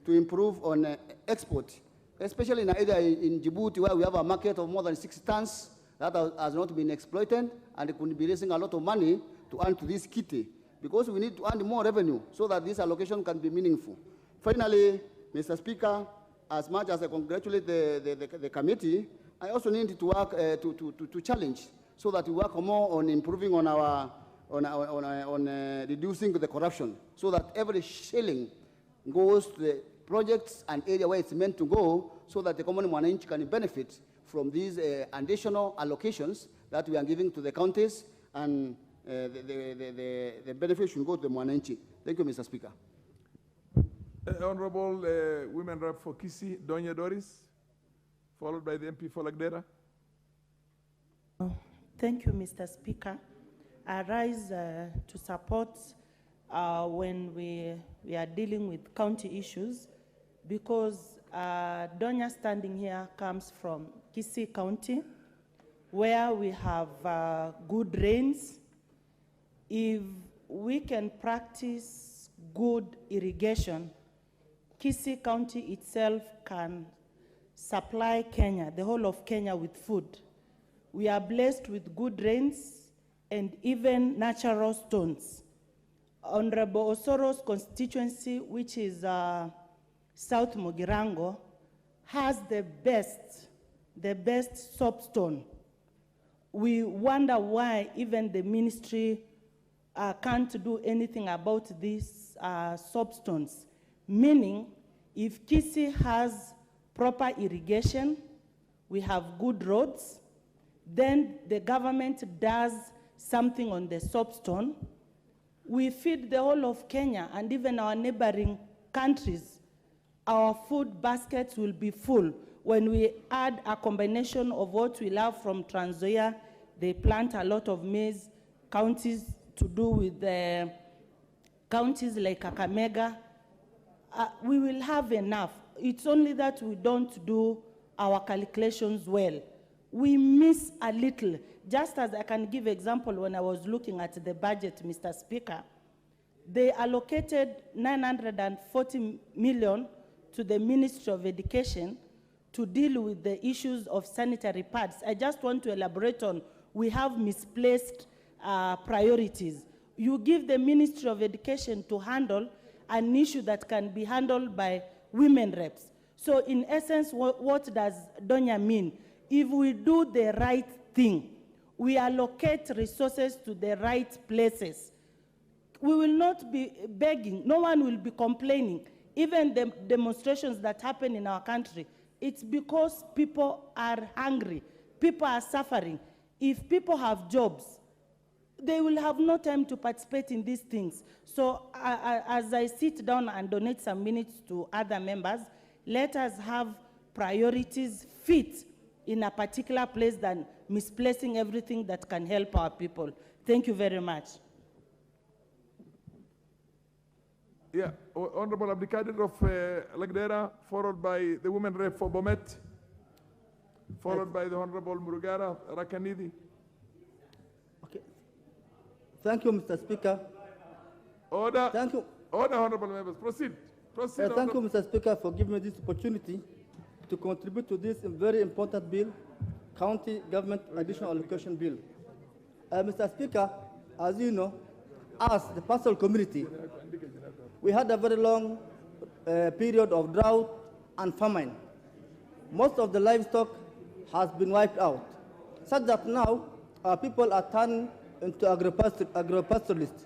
to improve on export, especially in an area in Djibouti where we have a market of more than 6 tons that has not been exploited, and it could be raising a lot of money to earn to this kitty, because we need to earn more revenue so that this allocation can be meaningful. Finally, Mr. Speaker, as much as I congratulate the committee, I also need to work to challenge so that we work more on improving on our reducing the corruption, so that every shilling goes to the projects and area where it's meant to go, so that the common mwananchi can benefit from these additional allocations that we are giving to the counties, and the benefit should go to the mwananchi. Thank you, Mr. Speaker. Honorable Women Rep for Kisii, Donya Doris, followed by the MP for Lagdera. Thank you, Mr. Speaker. I rise to support when we are dealing with county issues, because Donya standing here comes from Kisii County, where we have good rains. If we can practice good irrigation, Kisii County itself can supply Kenya, the whole of Kenya, with food. We are blessed with good rains and even natural stones. Honorable Osoro's constituency, which is South Mugirango, has the best soapstone. We wonder why even the ministry can't do anything about these soapstones. Meaning, if Kisii has proper irrigation, we have good roads, then the government does something on the soapstone, we feed the whole of Kenya and even our neighboring countries. Our food baskets will be full. When we add a combination of what we have from Trans Nzoia, they plant a lot of maize, counties to do with the counties like Kakamega, we will have enough. It's only that we don't do our calculations well. We miss a little. Just as I can give example, when I was looking at the budget, Mr. Speaker, they allocated 940 million to the Ministry of Education to deal with the issues of sanitary pads. I just want to elaborate on, we have misplaced priorities. You give the Ministry of Education to handle an issue that can be handled by women reps. So in essence, what does Donya mean? If we do the right thing, we allocate resources to the right places, we will not be begging, no one will be complaining. Even the demonstrations that happen in our country, it's because people are hungry, people are suffering. If people have jobs, they will have no time to participate in these things. So as I sit down and donate some minutes to other members, let us have priorities fit in a particular place than misplacing everything that can help our people. Thank you very much. Yeah, Honorable Abdikadir of Lagdera, followed by the women rep for Bomet, followed by the Honorable Murugara Rakanidi. Okay. Thank you, Mr. Speaker. Order. Thank you. Order, honorable members. Proceed. Proceed. Thank you, Mr. Speaker, for giving me this opportunity to contribute to this very important bill, County Government Additional Allocation Bill. Mr. Speaker, as you know, as the pastoral community, we had a very long period of drought and famine. Most of the livestock has been wiped out, such that now people are turning into agropastoralists.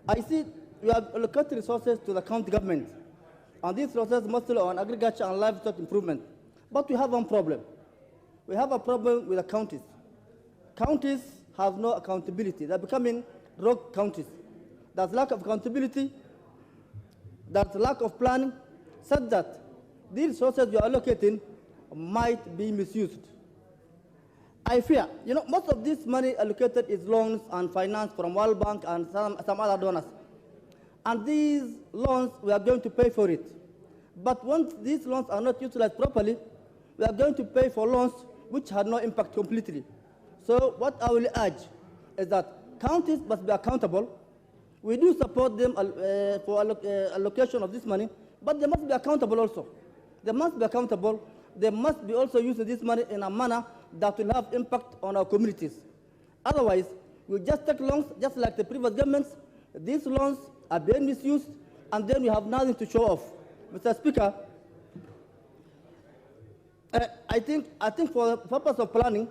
I see we have allocated resources to the county government, and these resources mostly on agriculture and livestock improvement. But we have one problem. We have a problem with the counties. Counties have no accountability. They're becoming rogue counties. There's lack of accountability, there's lack of planning, such that these resources you are allocating might be misused. I fear, most of this money allocated is loans and finance from World Bank and some other donors. And these loans, we are going to pay for it. But once these loans are not utilized properly, we are going to pay for loans which had no impact completely. So what I will urge is that counties must be accountable. We do support them for allocation of this money, but they must be accountable also. They must be accountable. They must be also using this money in a manner that will have impact on our communities. Otherwise, we just take loans, just like the previous governments. These loans are being misused, and then we have nothing to show off. Mr. Speaker, I think for the purpose of planning,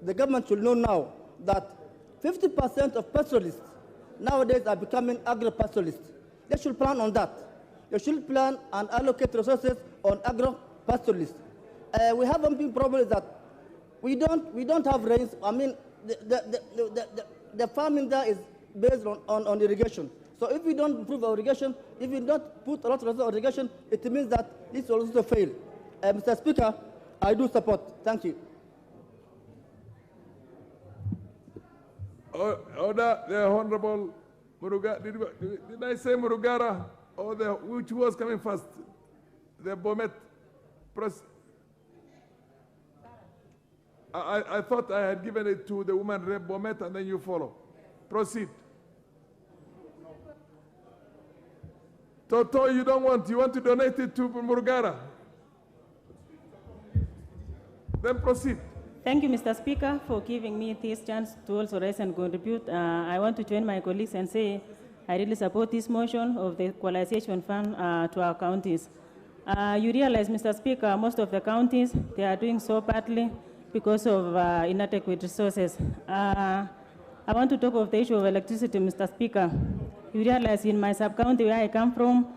the government should know now that 50% of pastoralists nowadays are becoming agro-pastoralists. They should plan on that. They should plan and allocate resources on agro-pastoralists. We have one big problem is that we don't have rains. I mean, the farming there is based on irrigation. So if we don't improve our irrigation, if we don't put a lot of resources on irrigation, it means that this will also fail. Mr. Speaker, I do support. Thank you. Order, the Honorable Murugara. Did I say Murugara or which was coming first? The Bomet press. I thought I had given it to the woman Rep Bomet and then you follow. Proceed. Toto, you don't want. You want to donate it to Murugara? Then proceed. Thank you, Mr. Speaker, for giving me this chance to also raise and contribute. I want to join my colleagues and say I really support this motion of the equalization fund to our counties. You realize, Mr. Speaker, most of the counties, they are doing so badly because of inadequate resources. I want to talk of the issue of electricity, Mr. Speaker. You realize in my sub-county where I come from,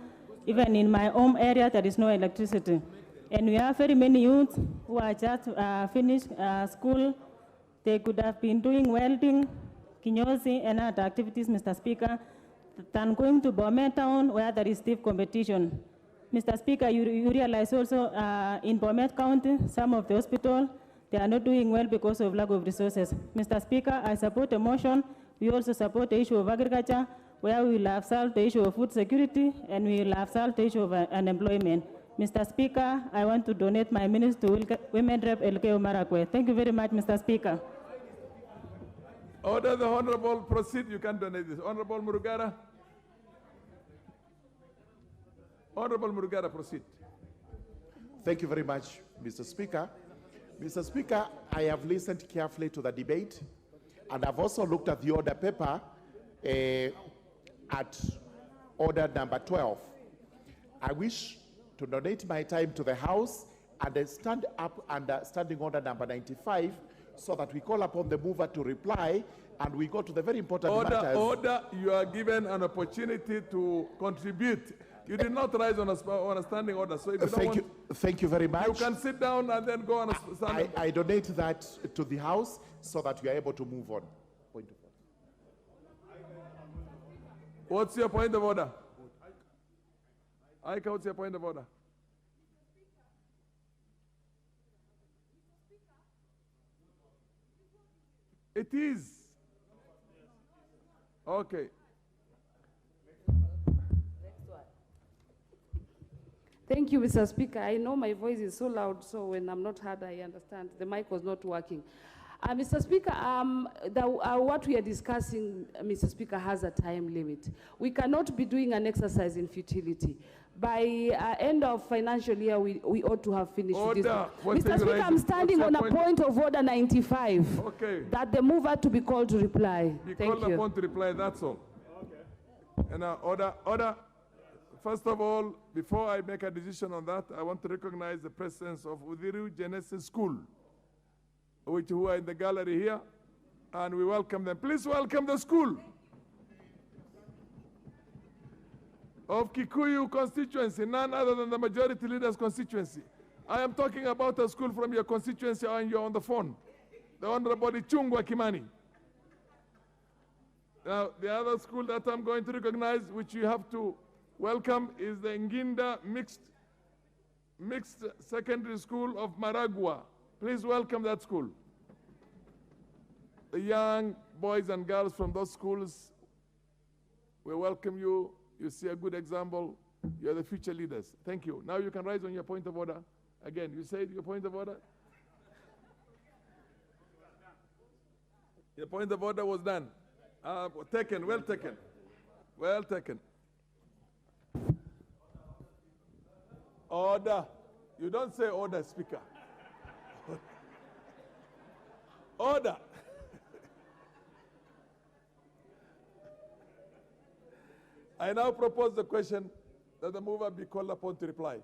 even in my home area, there is no electricity. And we have very many youths who are just finished school. They could have been doing welding, kinyozi, and other activities, Mr. Speaker, than going to Bomet town where there is stiff competition. Mr. Speaker, you realize also in Bomet County, some of the hospitals, they are not doing well because of lack of resources. Mr. Speaker, I support the motion. We also support the issue of agriculture, where we will have solved the issue of food security, and we will have solved the issue of unemployment. Mr. Speaker, I want to donate my minutes to Women Rep Elkeo Marakwe. Thank you very much, Mr. Speaker. Order the Honorable proceed. You can donate this. Honorable Murugara. Honorable Murugara, proceed. Thank you very much, Mr. Speaker. Mr. Speaker, I have listened carefully to the debate, and I've also looked at the order paper at order number 12. I wish to donate my time to the House and then stand up under standing order number 95 so that we call upon the mover to reply and we go to the very important matters. Order, you are given an opportunity to contribute. You did not rise on a standing order, so if you don't want, thank you very much. You can sit down and then go on a standing. I donate that to the House so that we are able to move on. Point of order. What's your point of order? Aika, what's your point of order? It is. Okay. Thank you, Mr. Speaker. I know my voice is so loud, so when I'm not heard, I understand. The mic was not working. Mr. Speaker, what we are discussing, Mr. Speaker, has a time limit. We cannot be doing an exercise in futility. By end of financial year, we ought to have finished this. Mr. Speaker, I'm standing on a point of order 95. Okay. That the mover to be called to reply. Called upon to reply, that's all. Okay. And order. First of all, before I make a decision on that, I want to recognize the presence of Udhiru Genesis School, who are in the gallery here, and we welcome them. Please welcome the school of Kikuyu constituency, none other than the majority leader's constituency. I am talking about a school from your constituency and you're on the phone. The Honorable Ichungwa Kimani. Now, the other school that I'm going to recognize, which you have to welcome, is the Nginda Mixed Secondary School of Maragua. Please welcome that school. The young boys and girls from those schools, we welcome you. You see a good example. You're the future leaders. Thank you. Now you can rise on your point of order. Again, you said your point of order? The point of order was done. Taken, well taken. Well taken. Order. You don't say order, Speaker. Order. I now propose the question that the mover be called upon to reply.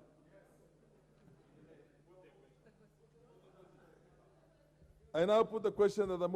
I now put the question that the mover